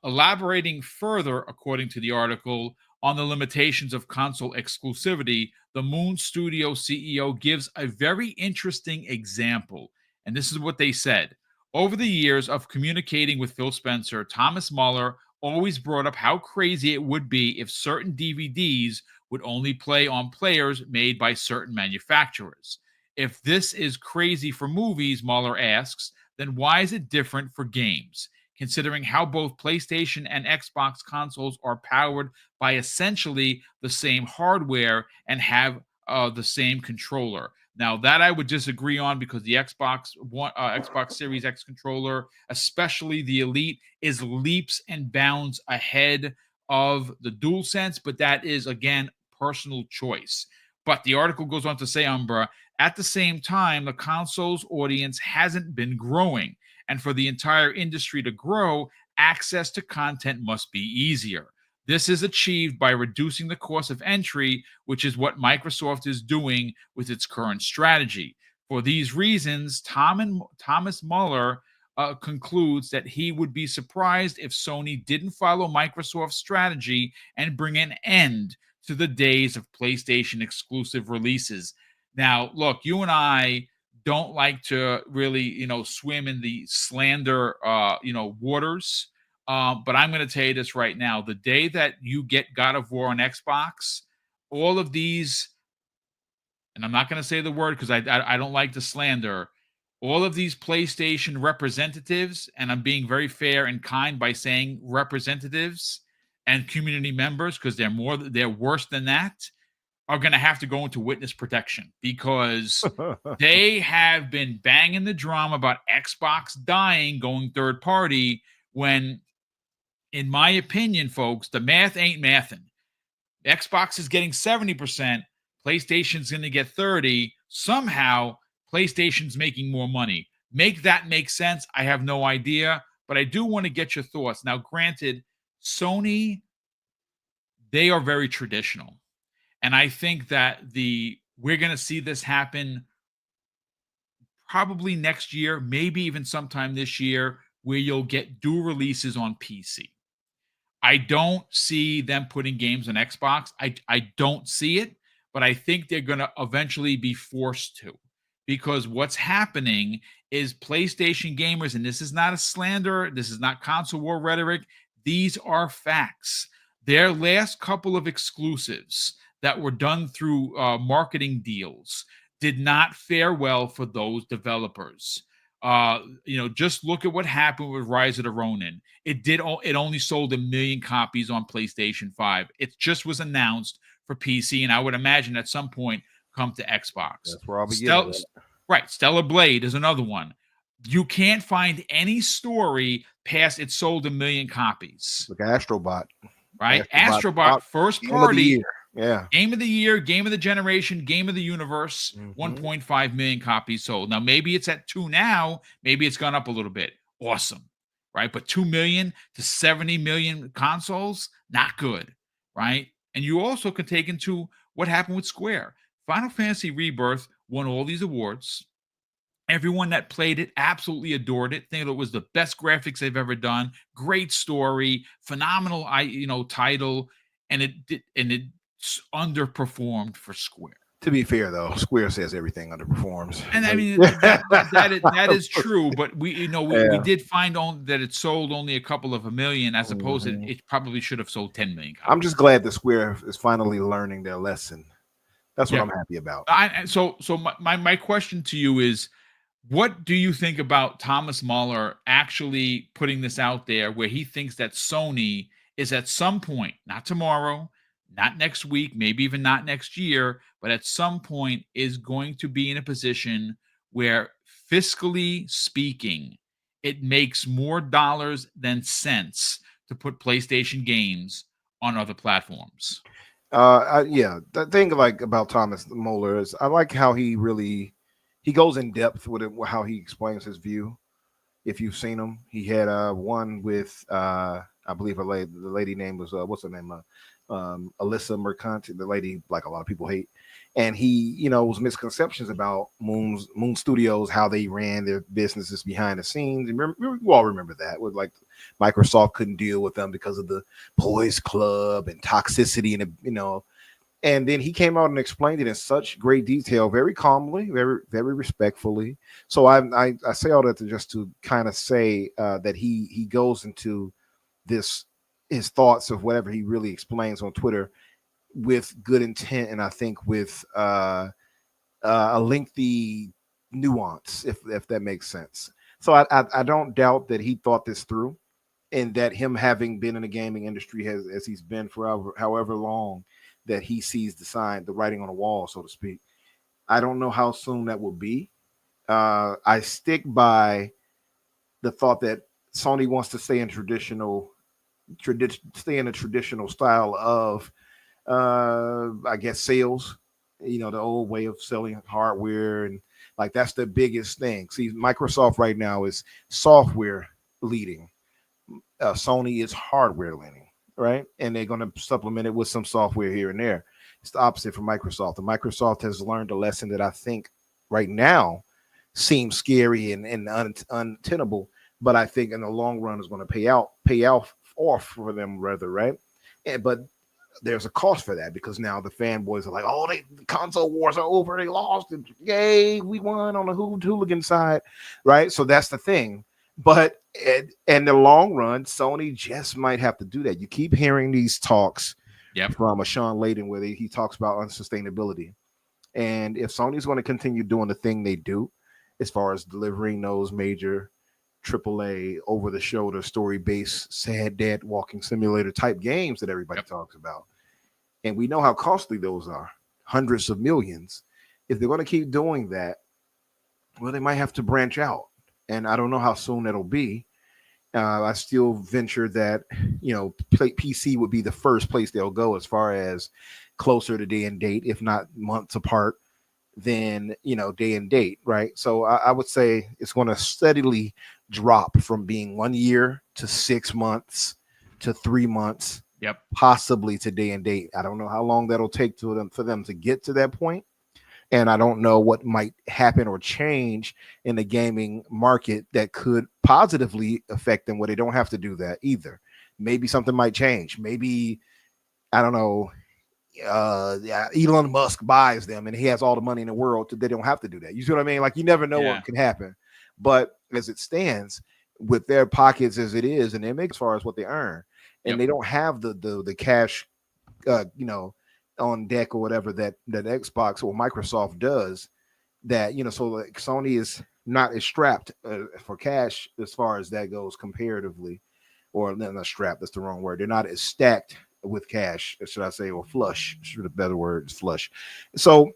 A: elaborating further, according to the article, on the limitations of console exclusivity, the Moon Studio CEO gives a very interesting example. And this is what they said. Over the years of communicating with Phil Spencer, Thomas Mauler always brought up how crazy it would be if certain DVDs would only play on players made by certain manufacturers. If this is crazy for movies, Mauler asks, then why is it different for games? Considering how both PlayStation and Xbox consoles are powered by essentially the same hardware and have the same controller. Now, that I would disagree on, because the Xbox Series X controller, especially the Elite, is leaps and bounds ahead of the DualSense, but that is, again, personal choice. But the article goes on to say, Umbra, at the same time, the console's audience hasn't been growing. And for the entire industry to grow, access to content must be easier. This is achieved by reducing the cost of entry, which is what Microsoft is doing with its current strategy. For these reasons, Thomas Mauler concludes that he would be surprised if Sony didn't follow Microsoft's strategy and bring an end to the days of PlayStation exclusive releases. Now, look, you and I don't like to really, swim in the slander, waters. But I'm going to tell you this right now. The day that you get God of War on Xbox, all of these, and I'm not going to say the word because I don't like to slander, all of these PlayStation representatives, and I'm being very fair and kind by saying representatives and community members, because they're worse than that, are going to have to go into witness protection, because they have been banging the drum about Xbox dying, going third party, when, in my opinion, folks, the math ain't mathing. Xbox is getting 70%, PlayStation's going to get 30. Somehow, PlayStation's making more money. Make that make sense? I have no idea, but I do want to get your thoughts. Now, granted, Sony, they are very traditional. And I think that we're going to see this happen probably next year, maybe even sometime this year, where you'll get dual releases on PC. I don't see them putting games on Xbox. I don't see it, but I think they're going to eventually be forced to, because what's happening is PlayStation gamers, and this is not a slander, this is not console war rhetoric, these are facts. Their last couple of exclusives that were done through marketing deals did not fare well for those developers. Just look at what happened with Rise of the Ronin. It only sold 1 million copies on PlayStation 5. It just was announced for PC, and I would imagine at some point come to Xbox.
C: That's where I'll be getting it.
A: Right. Stellar Blade is another one. You can't find any story past it sold 1 million copies.
C: Look, Astrobot.
A: Right? Astrobot first party.
C: Yeah.
A: Game of the year, game of the generation, game of the universe, 1.5 million copies sold. Now, maybe it's at 2 now. Maybe it's gone up a little bit. Awesome. Right? But 2 million to 70 million consoles, not good. Right? And you also can take into what happened with Square. Final Fantasy Rebirth won all these awards. Everyone that played it absolutely adored it. Think it was the best graphics they've ever done. Great story, phenomenal, title, and it underperformed for Square.
C: To be fair, though, Square says everything underperforms.
A: And I mean that is true, but we did find that it sold only a couple of 1 million, as opposed to it probably should have sold 10 million copies.
C: I'm just glad that Square is finally learning their lesson. That's what I'm happy about.
A: So my question to you is, what do you think about Thomas Mauler actually putting this out there, where he thinks that Sony is at some point, not tomorrow, not next week, maybe even not next year, but at some point is going to be in a position where, fiscally speaking, it makes more dollars than cents to put PlayStation games on other platforms?
C: The thing about Thomas Mauler is I like how he goes in depth with it, how he explains his view. If you've seen him, he had one with I believe the lady name was what's her name? Alyssa Mercante, the lady like a lot of people hate. And he, was misconceptions about Moon Studios, how they ran their businesses behind the scenes. And you all remember that, with like Microsoft couldn't deal with them because of the boys club and toxicity, and and then he came out and explained it in such great detail, very calmly, very, very respectfully. So I say all that to kind of say that he goes into his thoughts of whatever he really explains on Twitter with good intent, and I think with a lengthy nuance, if that makes sense. So I don't doubt that he thought this through, and that him having been in the gaming industry as he's been for however long, that he sees the writing on the wall, so to speak. I don't know how soon that will be. I stick by the thought that Sony wants to stay in a traditional style of I guess sales, the old way of selling hardware, and like that's the biggest thing. See, Microsoft right now is software leading. Sony is hardware leading, right? And they're going to supplement it with some software here and there. It's the opposite for Microsoft. And Microsoft has learned a lesson that I think right now seems scary and untenable, but I think in the long run is going to pay off for them, rather, right? But there's a cost for that, because now the fanboys are like, oh, the console wars are over, they lost, and yay, we won on the hooligan side, right? So that's the thing. But in the long run, Sony just might have to do that. You keep hearing these talks from a Sean Layden where he talks about unsustainability, and if Sony's going to continue doing the thing they do as far as delivering those major AAA over-the-shoulder story-based sad dad walking simulator type games that everybody talks about, and we know how costly those are, hundreds of millions. If they're going to keep doing that, well, they might have to branch out, and I don't know how soon it'll be. I still venture that, PC would be the first place they'll go as far as closer to day and date, if not months apart, than day and date, right? So I would say it's going to steadily drop from being 1 year to 6 months to 3 months,
A: Yep.
C: possibly to day and date. I don't know how long that'll take for them to get to that point, and I don't know what might happen or change in the gaming market that could positively affect them where they don't have to do that either. Maybe something might change. Maybe, I don't know, Elon Musk buys them and he has all the money in the world, they don't have to do that. You see what I mean? Like, you never know what can happen. But as it stands, with their pockets as it is, and they make as far as what they earn, and they don't have the cash, on deck or whatever that Xbox or Microsoft does. That so like Sony is not as strapped for cash as far as that goes comparatively, or not strapped. That's the wrong word. They're not as stacked with cash, should I say, or flush. Should a better word is flush. So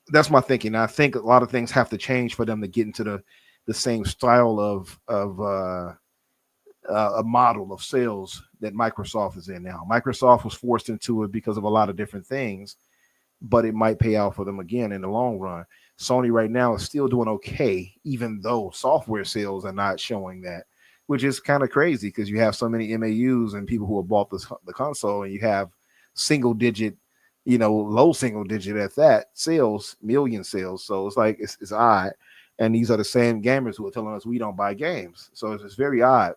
C: that's my thinking. I think a lot of things have to change for them to get into the same style of a model of sales that Microsoft is in now. Microsoft was forced into it because of a lot of different things, but it might pay out for them again in the long run. Sony right now is still doing okay, even though software sales are not showing that, which is kind of crazy because you have so many MAUs and people who have bought the console, and you have single digit, low single digit at that sales, million sales. So it's like, it's odd. And these are the same gamers who are telling us we don't buy games. So it's very odd.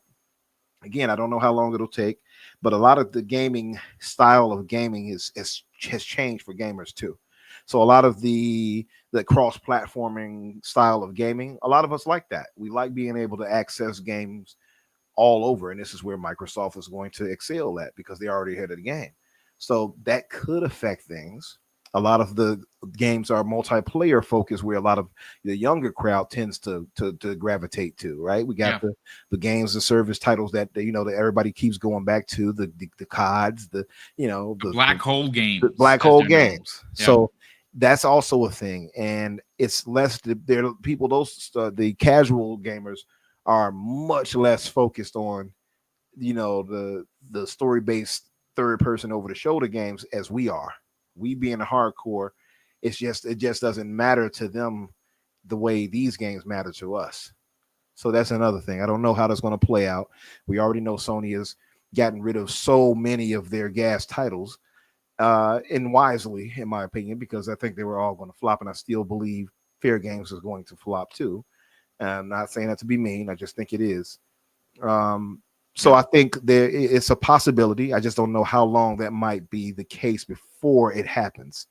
C: Again, I don't know how long it'll take, but a lot of the gaming style of gaming has changed for gamers too. So a lot of the cross-platforming style of gaming, a lot of us like that. We like being able to access games all over, and this is where Microsoft is going to excel at because they're already ahead of the game. So that could affect things. A lot of the games are multiplayer focused, where a lot of the younger crowd tends to gravitate to. Right? We got the games and service titles that that everybody keeps going back to, the CODs, the
A: black hole games,
C: the black hole games. So that's also a thing, and it's less. There, people, the casual gamers are much less focused on the story based third person over the shoulder games as we are. We being a hardcore, it just doesn't matter to them the way these games matter to us. So that's another thing. I don't know how that's going to play out. We already know Sony has gotten rid of so many of their gas titles, and wisely, in my opinion, because I think they were all going to flop, and I still believe Fair Games is going to flop too. And I'm not saying that to be mean. I just think it is. So I think it's a possibility. I just don't know how long that might be the case before it happens.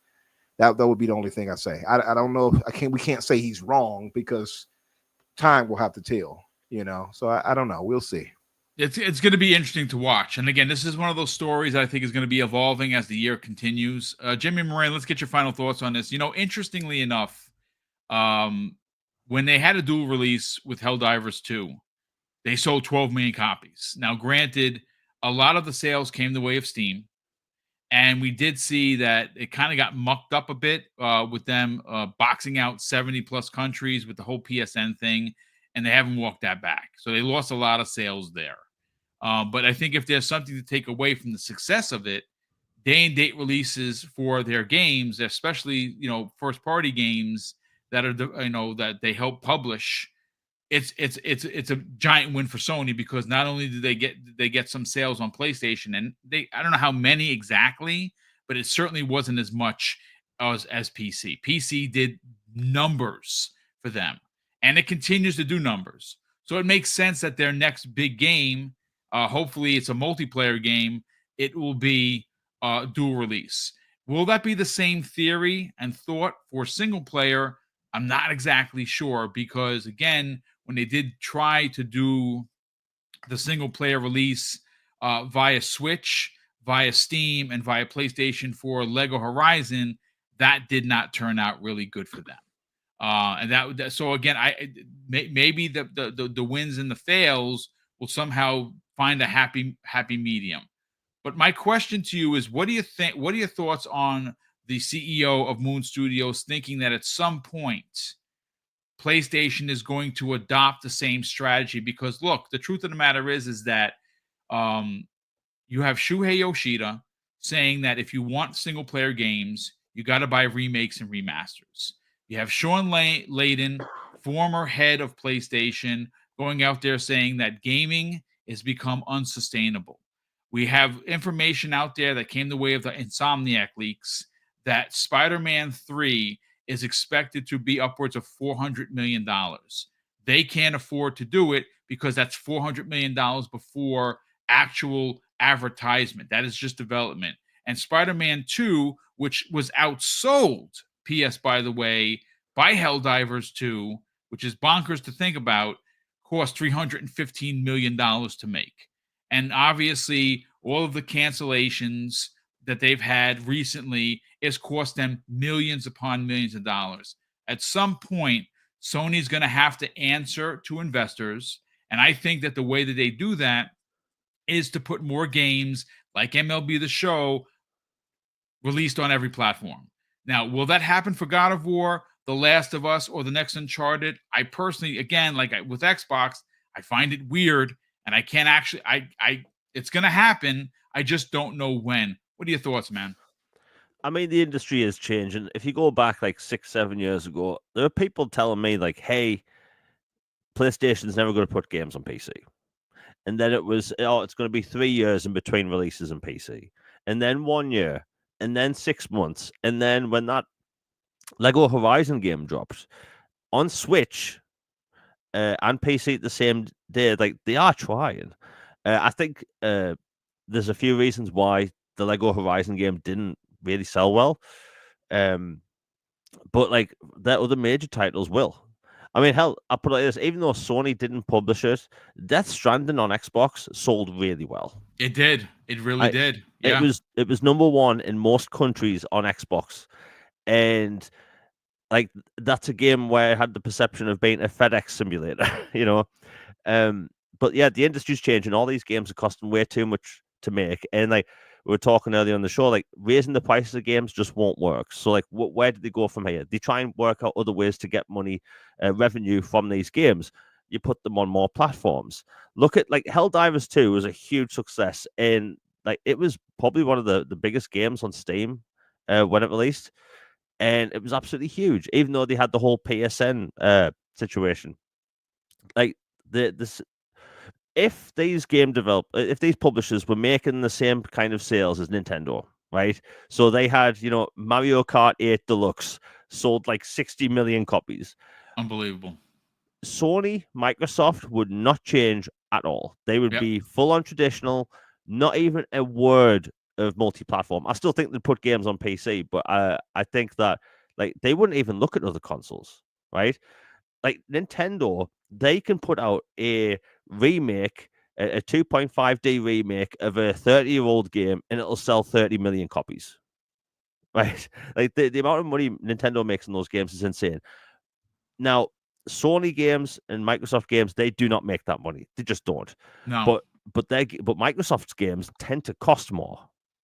C: That would be the only thing I say. I don't know. We can't say he's wrong because time will have to tell. So I don't know. We'll see.
A: It's going to be interesting to watch. And again, this is one of those stories I think is going to be evolving as the year continues. Jimmy Moran, let's get your final thoughts on this. Interestingly enough, when they had a dual release with Helldivers 2, they sold 12 million copies. Now, granted, a lot of the sales came the way of Steam, and we did see that it kind of got mucked up a bit with them boxing out 70 plus countries with the whole PSN thing, and they haven't walked that back. So they lost a lot of sales there. But I think if there's something to take away from the success of it, day and date releases for their games, especially first party games that are that they help publish, it's a giant win for Sony, because not only did they get some sales on PlayStation, and I don't know how many exactly, but it certainly wasn't as much as PC. PC did numbers for them, and it continues to do numbers. So it makes sense that their next big game, hopefully it's a multiplayer game, it will be dual release. Will that be the same theory and thought for single player? I'm not exactly sure, because again, when they did try to do the single player release via Switch, via Steam, and via PlayStation 4 Lego Horizon, that did not turn out really good for them. And so again, maybe the wins and the fails will somehow find a happy medium. But my question to you is, what do you think? What are your thoughts on the CEO of Moon Studios thinking that at some point PlayStation is going to adopt the same strategy because look, the truth of the matter is that you have Shuhei Yoshida saying that if you want single player games, you got to buy remakes and remasters. You have Sean Layden, former head of PlayStation, going out there saying that gaming has become unsustainable. We have information out there that came the way of the Insomniac leaks that Spider-Man 3 is expected to be upwards of $400 million. They can't afford to do it because that's $400 million before actual advertisement. That is just development. And Spider-Man 2, which was outsold, P.S. by the way, by Helldivers 2, which is bonkers to think about, cost $315 million to make. And obviously, all of the cancellations that they've had recently has cost them millions upon millions of dollars. At some point, Sony's going to have to answer to investors. And I think that the way that they do that is to put more games like MLB The Show released on every platform. Now, will that happen for God of War, The Last of Us, or the next Uncharted? I personally, again, with Xbox, I find it weird, and I can't actually. It's going to happen. I just don't know when. What are your thoughts, man?
B: I mean, the industry is changing. If you go back like 6-7 years ago, there were people telling me like, "Hey, PlayStation's never going to put games on PC." And then it was, oh, it's going to be 3 years in between releases on PC, and then 1 year, and then 6 months, and then when that Lego Horizon game dropped on Switch and PC at the same day, like they are trying. I think there's a few reasons why the Lego Horizon game didn't really sell well, but like their other major titles will. I mean, hell, I'll put it like this: even though Sony didn't publish it, Death Stranding on Xbox sold really well.
A: It did. It really did.
B: Yeah. It was number one in most countries on Xbox, and like that's a game where it had the perception of being a FedEx simulator, you know. But yeah, the industry's changing. All these games are costing way too much to make, and like we were talking earlier on the show, like raising the prices of games just won't work. So like, where do they go from here? They try and work out other ways to get money, revenue from these games. You put them on more platforms. Look at like Helldivers 2 was a huge success, and like it was probably one of the biggest games on Steam when it released, and it was absolutely huge, even though they had the whole PSN situation. Like this. If these if these publishers were making the same kind of sales as Nintendo, right? So they had, Mario Kart 8 Deluxe sold like 60 million copies.
A: Unbelievable.
B: Sony, Microsoft would not change at all. They would be full on traditional, not even a word of multi-platform. I still think they'd put games on PC, but I think that like they wouldn't even look at other consoles, right? Like Nintendo, they can put out a remake, a 2.5D remake of a 30-year-old game, and it'll sell 30 million copies. Right? Like the amount of money Nintendo makes in those games is insane. Now, Sony games and Microsoft games, they do not make that money. They just don't.
A: No.
B: But Microsoft's games tend to cost more.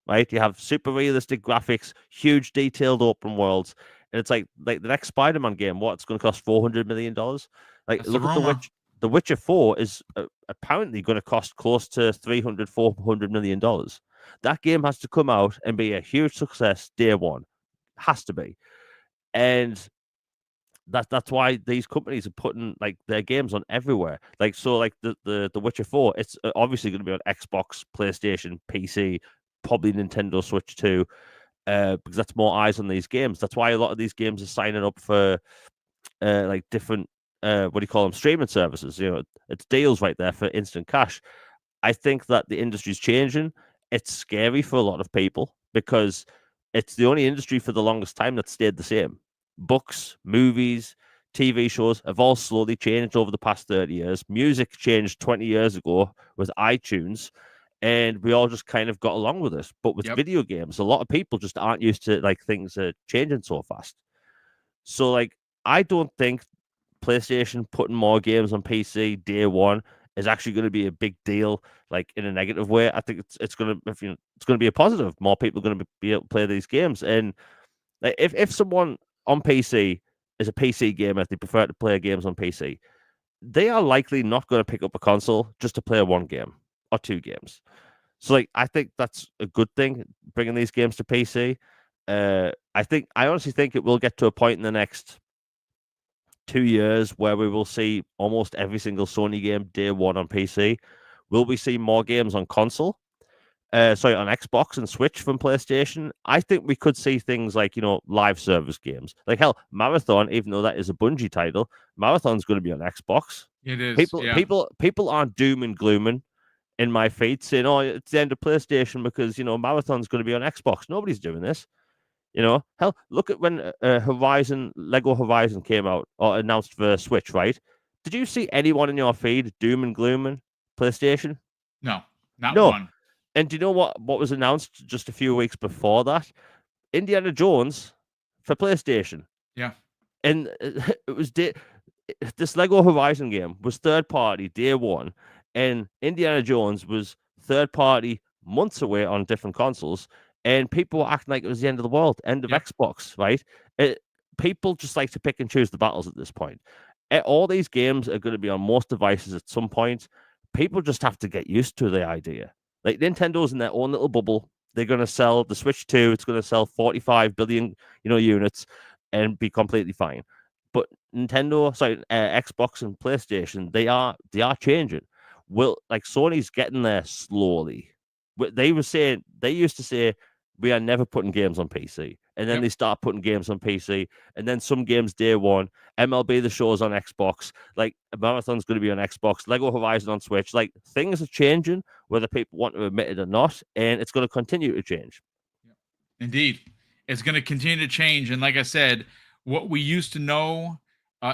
B: Right? You have super realistic graphics, huge detailed open worlds. And it's like the next Spider-Man game, it's going to cost $400 million? Like,
A: That's
B: look at The Witcher 4 is apparently going to cost close to $300-400 million. That game has to come out and be a huge success day one. Has to be. And that's why these companies are putting like their games on everywhere. Like, so like the Witcher 4, it's obviously going to be on Xbox, PlayStation, PC, probably Nintendo Switch too. Because that's more eyes on these games. That's why a lot of these games are signing up for like different streaming services. It's deals right there for instant cash. I think that the industry's changing. It's scary for a lot of people because it's the only industry for the longest time that stayed the same. Books, movies, TV shows have all slowly changed over the past 30 years. Music changed 20 years ago with iTunes. And we all just kind of got along with it. But with video games, a lot of people just aren't used to like things changing so fast. So like, I don't think PlayStation putting more games on PC day one is actually going to be a big deal, like in a negative way. I think it's going to be a positive. More people are going to be able to play these games. And like, if someone on PC is a PC gamer. They prefer to play games on PC. They are likely not going to pick up a console just to play one game or two games. So, like, I think that's a good thing, bringing these games to PC. I honestly think it will get to a point in the next 2 years where we will see almost every single Sony game day one on PC. Will we see more games on console? On Xbox and Switch from PlayStation? I think we could see things like, live service games. Like, hell, Marathon, even though that is a Bungie title, Marathon's going to be on Xbox.
A: It is.
B: People aren't doom and glooming in my feed saying, oh, it's the end of PlayStation because, Marathon's going to be on Xbox. Nobody's doing this. Hell, look at when Lego Horizon came out or announced for Switch, right? Did you see anyone in your feed doom and glooming PlayStation?
A: No, not
B: No.
A: one.
B: And do you know what was announced just a few weeks before that? Indiana Jones for PlayStation.
A: Yeah.
B: And it was this Lego Horizon game was third party day one, and Indiana Jones was third party months away on different consoles. And people were acting like it was the end of the world, end of Xbox, right? People just like to pick and choose the battles at this point. All these games are going to be on most devices at some point. People just have to get used to the idea. Like, Nintendo's in their own little bubble. They're going to sell the Switch 2. It's going to sell 45 billion, units and be completely fine. But Xbox and PlayStation, they are changing. Sony's getting there slowly. They used to say, we are never putting games on PC. And then they start putting games on PC. And then some games day one. MLB The Show's on Xbox. Like, Marathon's going to be on Xbox. Lego Horizon on Switch. Like, things are changing, whether people want to admit it or not. And it's going to continue to change.
A: Indeed. It's going to continue to change. And like I said, what we used to know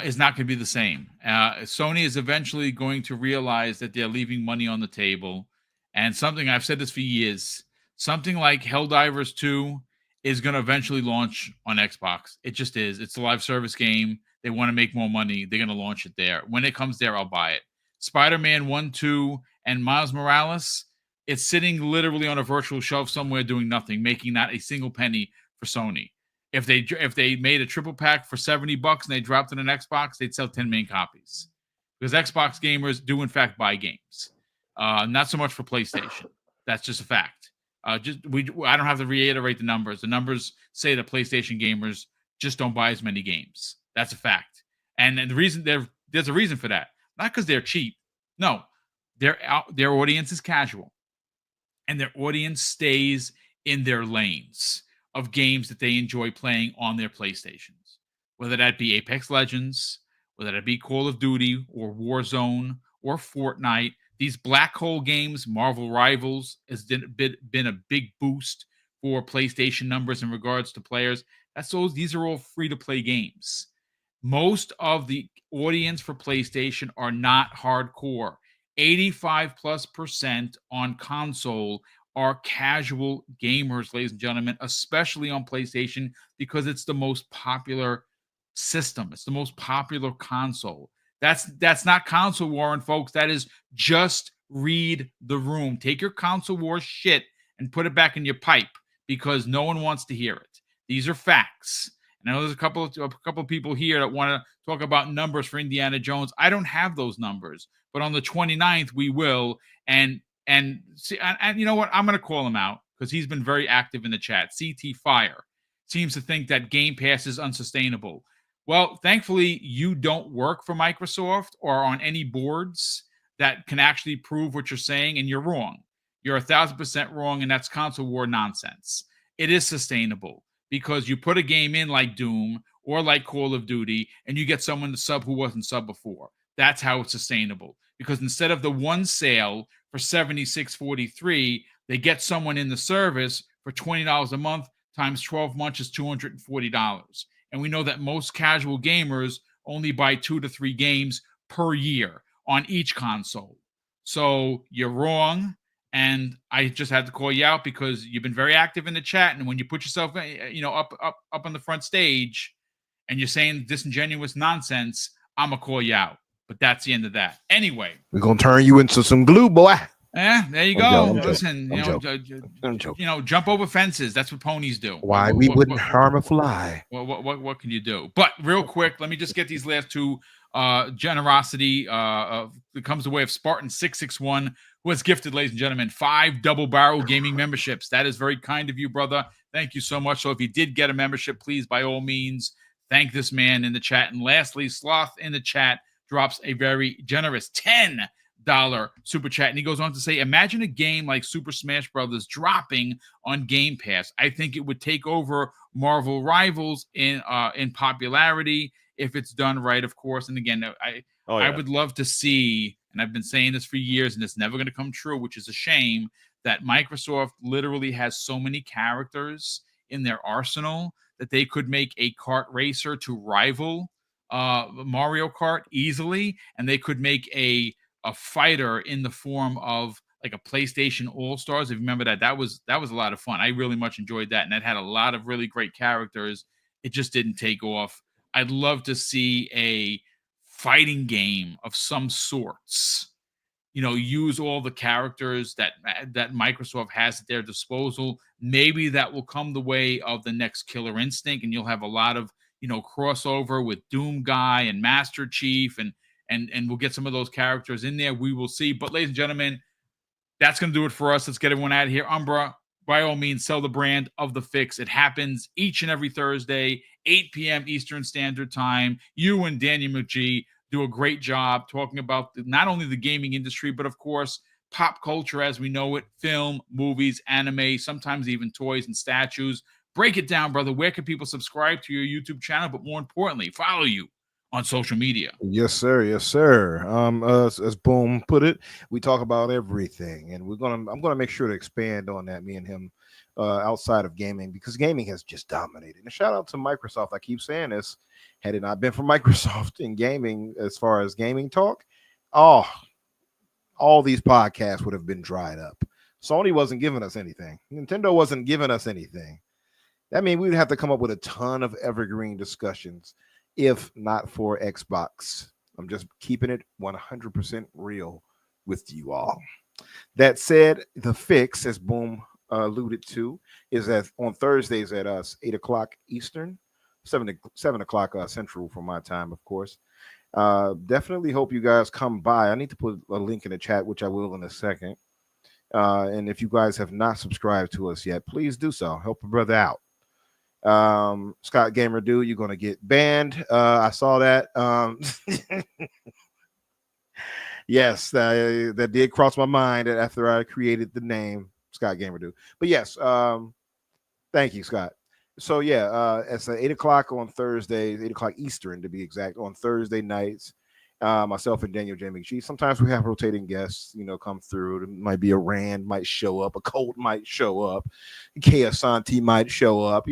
A: is not going to be the same. Sony is eventually going to realize that they're leaving money on the table. And I've said this for years, something like Helldivers 2 is going to eventually launch on Xbox. It just is. It's a live service game. They want to make more money. They're going to launch it there. When it comes there, I'll buy it. Spider-Man 1, 2, and Miles Morales, it's sitting literally on a virtual shelf somewhere doing nothing, making not a single penny for Sony. If they made a triple pack for $70 and they dropped it on Xbox, they'd sell 10 million copies. Because Xbox gamers do, in fact, buy games. Not so much for PlayStation. That's just a fact. I don't have to reiterate the numbers. The numbers say that PlayStation gamers just don't buy as many games. That's a fact. And the reason there's a reason for that. Not because they're cheap. No, their audience is casual, and their audience stays in their lanes of games that they enjoy playing on their PlayStations. Whether that be Apex Legends, whether that be Call of Duty or Warzone or Fortnite. These black hole games, Marvel Rivals, has been a big boost for PlayStation numbers in regards to players. These are all free-to-play games. Most of the audience for PlayStation are not hardcore. 85+% on console are casual gamers, ladies and gentlemen, especially on PlayStation because it's the most popular system. It's the most popular console. That's not console warring, folks. That is just read the room. Take your console war shit and put it back in your pipe because no one wants to hear it. These are facts. And I know there's a couple of people here that want to talk about numbers for Indiana Jones. I don't have those numbers, but on the 29th we will. And you know what? I'm going to call him out because he's been very active in the chat. CT Fire seems to think that Game Pass is unsustainable. Well, thankfully, you don't work for Microsoft or on any boards that can actually prove what you're saying, and you're wrong. You're 1,000% wrong, and that's console war nonsense. It is sustainable because you put a game in like Doom or like Call of Duty, and you get someone to sub who wasn't sub before. That's how it's sustainable. Because instead of the one sale for $76.43, they get someone in the service for $20 a month times 12 months is $240. And we know that most casual gamers only buy 2 to 3 games per year on each console. So you're wrong. And I just had to call you out because you've been very active in the chat. And when you put yourself, up on the front stage and you're saying disingenuous nonsense, I'm going to call you out. But that's the end of that. Anyway.
C: We're going to turn you into some glue, boy.
A: There you
C: I'm
A: go.
C: joking,
A: Listen,
C: I'm joking.
A: jump over fences. That's what ponies do.
C: Why we wouldn't harm a fly?
A: What can you do? But real quick, let me just get these last two generosity that comes the way of Spartan 661, who has gifted, ladies and gentlemen, 5 double barrel gaming memberships. That is very kind of you, brother. Thank you so much. So if you did get a membership, please by all means thank this man in the chat. And lastly, Sloth in the chat drops a very generous $10 super chat, and he goes on to say, imagine a game like Super Smash Brothers dropping on Game Pass. I think it would take over Marvel Rivals in popularity if it's done right, of course. And again, I would love to see, and I've been saying this for years, and it's never going to come true, which is a shame, that Microsoft literally has so many characters in their arsenal that they could make a kart racer to rival Mario Kart easily, and they could make a fighter in the form of like a PlayStation All-Stars. If you remember that was a lot of fun. I really much enjoyed that, and that had a lot of really great characters. It just didn't take off. I'd love to see a fighting game of some sorts. Use all the characters that Microsoft has at their disposal. Maybe that will come the way of the next Killer Instinct, and you'll have a lot of crossover with Doom Guy and Master Chief, and we'll get some of those characters in there. We will see. But ladies and gentlemen, that's going to do it for us. Let's get everyone out of here. Umbra, by all means, sell the brand of The Fix. It happens each and every Thursday, 8 p.m. Eastern Standard Time. You and Daniel McGee do a great job talking about not only the gaming industry, but of course, pop culture as we know it, film, movies, anime, sometimes even toys and statues. Break it down, brother. Where can people subscribe to your YouTube channel, but more importantly, follow you on social media?
C: Yes, sir. Yes, sir. As Boom put it, we talk about everything, and I'm gonna make sure to expand on that. Me and him, outside of gaming, because gaming has just dominated. And shout out to Microsoft. I keep saying this. Had it not been for Microsoft in gaming, as far as gaming talk, all these podcasts would have been dried up. Sony wasn't giving us anything. Nintendo wasn't giving us anything. That means we'd have to come up with a ton of evergreen discussions, if not for Xbox. I'm just keeping it 100% real with you all. That said, The Fix, as Boom alluded to, is on Thursdays at 8 o'clock Eastern, 7 o'clock Central for my time, of course. Definitely hope you guys come by. I need to put a link in the chat, which I will in a second. And if you guys have not subscribed to us yet, please do so. Help a brother out. Scott Gamer Dude, you're gonna get banned. I saw that. Yes, that did cross my mind after I created the name Scott Gamer Dude. But yes, thank you, Scott. So yeah, it's 8 o'clock on Thursdays, 8 o'clock Eastern to be exact, on Thursday nights. Myself and Daniel J. McGee. Sometimes we have rotating guests, come through. There might be a Rand might show up, a Colt might show up, Kea Santi might show up,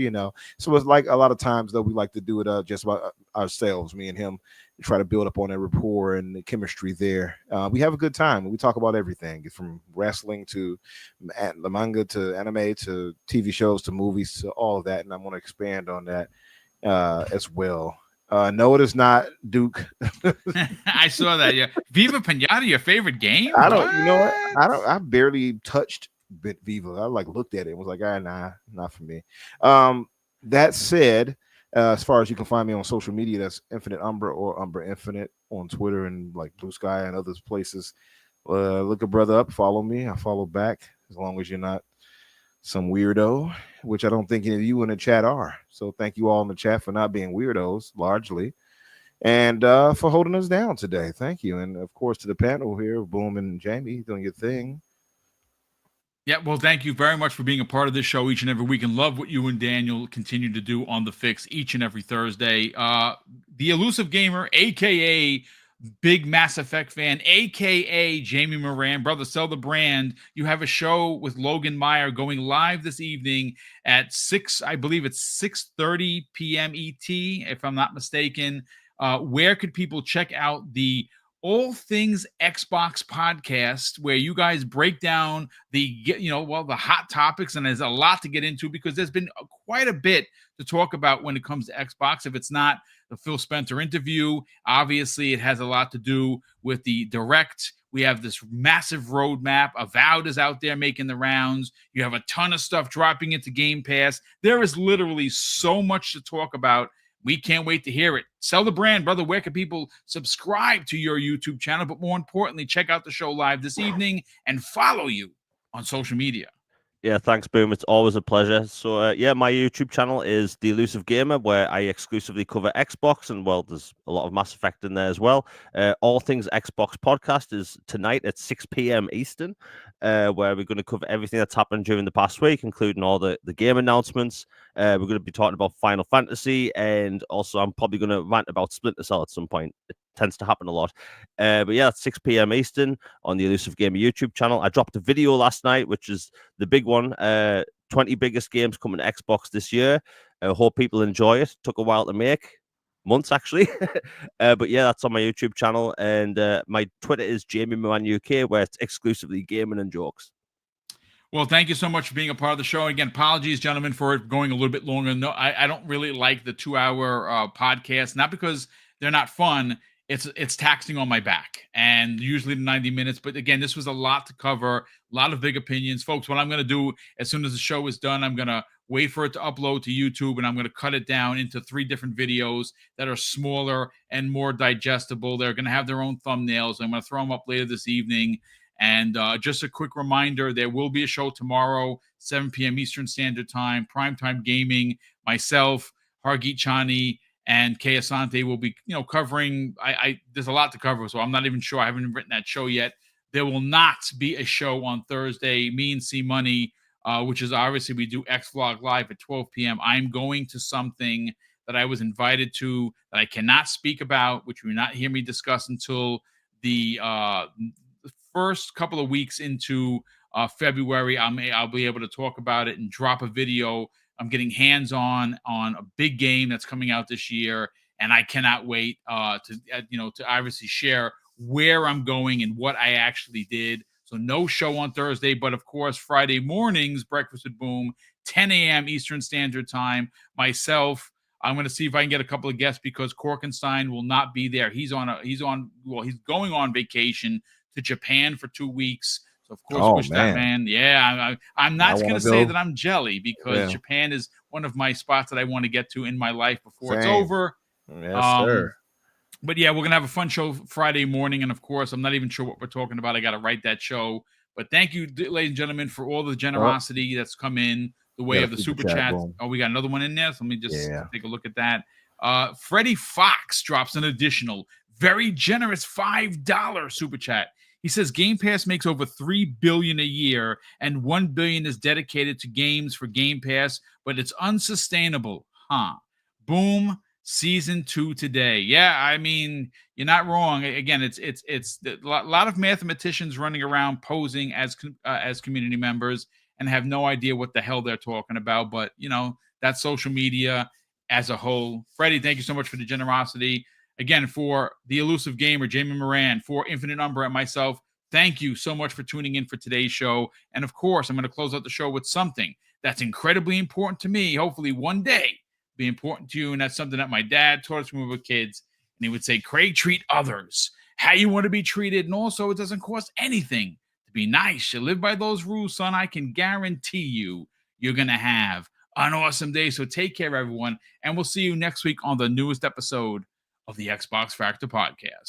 C: So it's like a lot of times though we like to do it just about ourselves, me and him, try to build up on that rapport and the chemistry there. We have a good time. We talk about everything from wrestling to the manga to anime to TV shows to movies to all of that, and I'm going to expand on that as well. No, it is not, Duke.
A: I saw that. Yeah, Viva Pinata, your favorite game?
C: I don't. You know what? I barely touched Viva. I looked at it and was like, nah, not for me. That said, as far as you can find me on social media, that's Infinite Umbra or Umbra Infinite on Twitter and Blue Sky and other places. Look a brother up, follow me. I follow back, as long as you're not some weirdo, which I don't think any of you in the chat are. So thank you all in the chat for not being weirdos, largely, and for holding us down today. Thank you. And of course to the panel here, Boom and Jamie, doing your thing.
A: Yeah, well, thank you very much for being a part of this show each and every week, and love what you and Daniel continue to do on The Fix each and every Thursday. The Elusive Gamer, a.k.a. Big Mass Effect fan, a.k.a. Jamie Moran, brother, sell the brand. You have a show with Logan Meyer going live this evening at 6, I believe it's 6:30 p.m. ET, if I'm not mistaken. Where could people check out the All Things Xbox podcast, where you guys break down the hot topics, and there's a lot to get into because there's been quite a bit to talk about when it comes to Xbox. If it's not the Phil Spencer interview, obviously it has a lot to do with the direct We have this massive roadmap. Avowed is out there making the rounds. You have a ton of stuff dropping into Game Pass. There is literally so much to talk about. We can't wait to hear it. Sell the brand, brother. Where can people subscribe to your YouTube channel? But more importantly, check out the show live this evening and follow you on social media.
B: Yeah, thanks, Boom. It's always a pleasure. So, yeah, my YouTube channel is The Elusive Gamer, where I exclusively cover Xbox, and, well, there's a lot of Mass Effect in there as well. All Things Xbox podcast is tonight at 6 p.m. Eastern, where we're going to cover everything that's happened during the past week, including all the game announcements. We're going to be talking about Final Fantasy, and also I'm probably going to rant about Splinter Cell at some point. It tends to happen a lot. But yeah, it's 6 p.m. Eastern on the Elusive Gamer YouTube channel. I dropped a video last night, which is the big one. 20 biggest games coming to Xbox this year. I hope people enjoy it. Took a while to make. Months, actually. But yeah, that's on my YouTube channel. And my Twitter is Jamie Moran UK, where it's exclusively gaming and jokes.
A: Well, thank you so much for being a part of the show. Again, apologies, gentlemen, for it going a little bit longer. No, I don't really like the 2-hour podcast, not because they're not fun. It's taxing on my back, and usually the 90 minutes. But again, this was a lot to cover, a lot of big opinions. Folks, what I'm going to do as soon as the show is done, I'm going to wait for it to upload to YouTube, and I'm going to cut it down into 3 different videos that are smaller and more digestible. They're going to have their own thumbnails. I'm going to throw them up later this evening. And just a quick reminder, there will be a show tomorrow, 7 p.m. Eastern Standard Time, Primetime Gaming. Myself, Hargeet Chani, and Kay Asante will be, covering. There's a lot to cover, so I'm not even sure. I haven't written that show yet. There will not be a show on Thursday. Me and C Money, which is obviously we do X Vlog Live at 12 p.m. I'm going to something that I was invited to that I cannot speak about, which you will not hear me discuss until the first couple of weeks into February. I'll be able to talk about it and drop a video. I'm getting hands-on on a big game that's coming out this year, and I cannot wait to obviously share where I'm going and what I actually did. So no show on Thursday, but of course Friday mornings, Breakfast with Boom, 10 a.m. Eastern Standard Time. Myself, I'm going to see if I can get a couple of guests because Korkenstein will not be there. He's going on vacation to Japan for 2 weeks. So of course, that man. Yeah, I'm not going to say that I'm jelly because Japan is one of my spots that I want to get to in my life before it's over.
C: Yes, sir.
A: But yeah, we're going to have a fun show Friday morning. And of course, I'm not even sure what we're talking about. I got to write that show. But thank you, ladies and gentlemen, for all the generosity that's come in the way of the super chat. Oh, we got another one in there. So let me just take a look at that. Freddie Fox drops an additional, very generous $5 super chat. He says Game Pass makes over $3 billion a year, and $1 billion is dedicated to games for Game Pass, but it's unsustainable, huh? Boom, season 2 today. Yeah, I mean, you're not wrong. Again, it's a lot of mathematicians running around posing as community members and have no idea what the hell they're talking about. But that's social media as a whole. Freddie, thank you so much for the generosity. Again, for the Elusive Gamer, Jamie Moran, for Infinite Number and myself, thank you so much for tuning in for today's show. And of course, I'm going to close out the show with something that's incredibly important to me. Hopefully one day be important to you. And that's something that my dad taught us when we were kids. And he would say, Craig, treat others how you want to be treated. And also, it doesn't cost anything to be nice. You live by those rules, son. I can guarantee you're going to have an awesome day. So take care, everyone. And we'll see you next week on the newest episode of the Xbox Factor Podcast.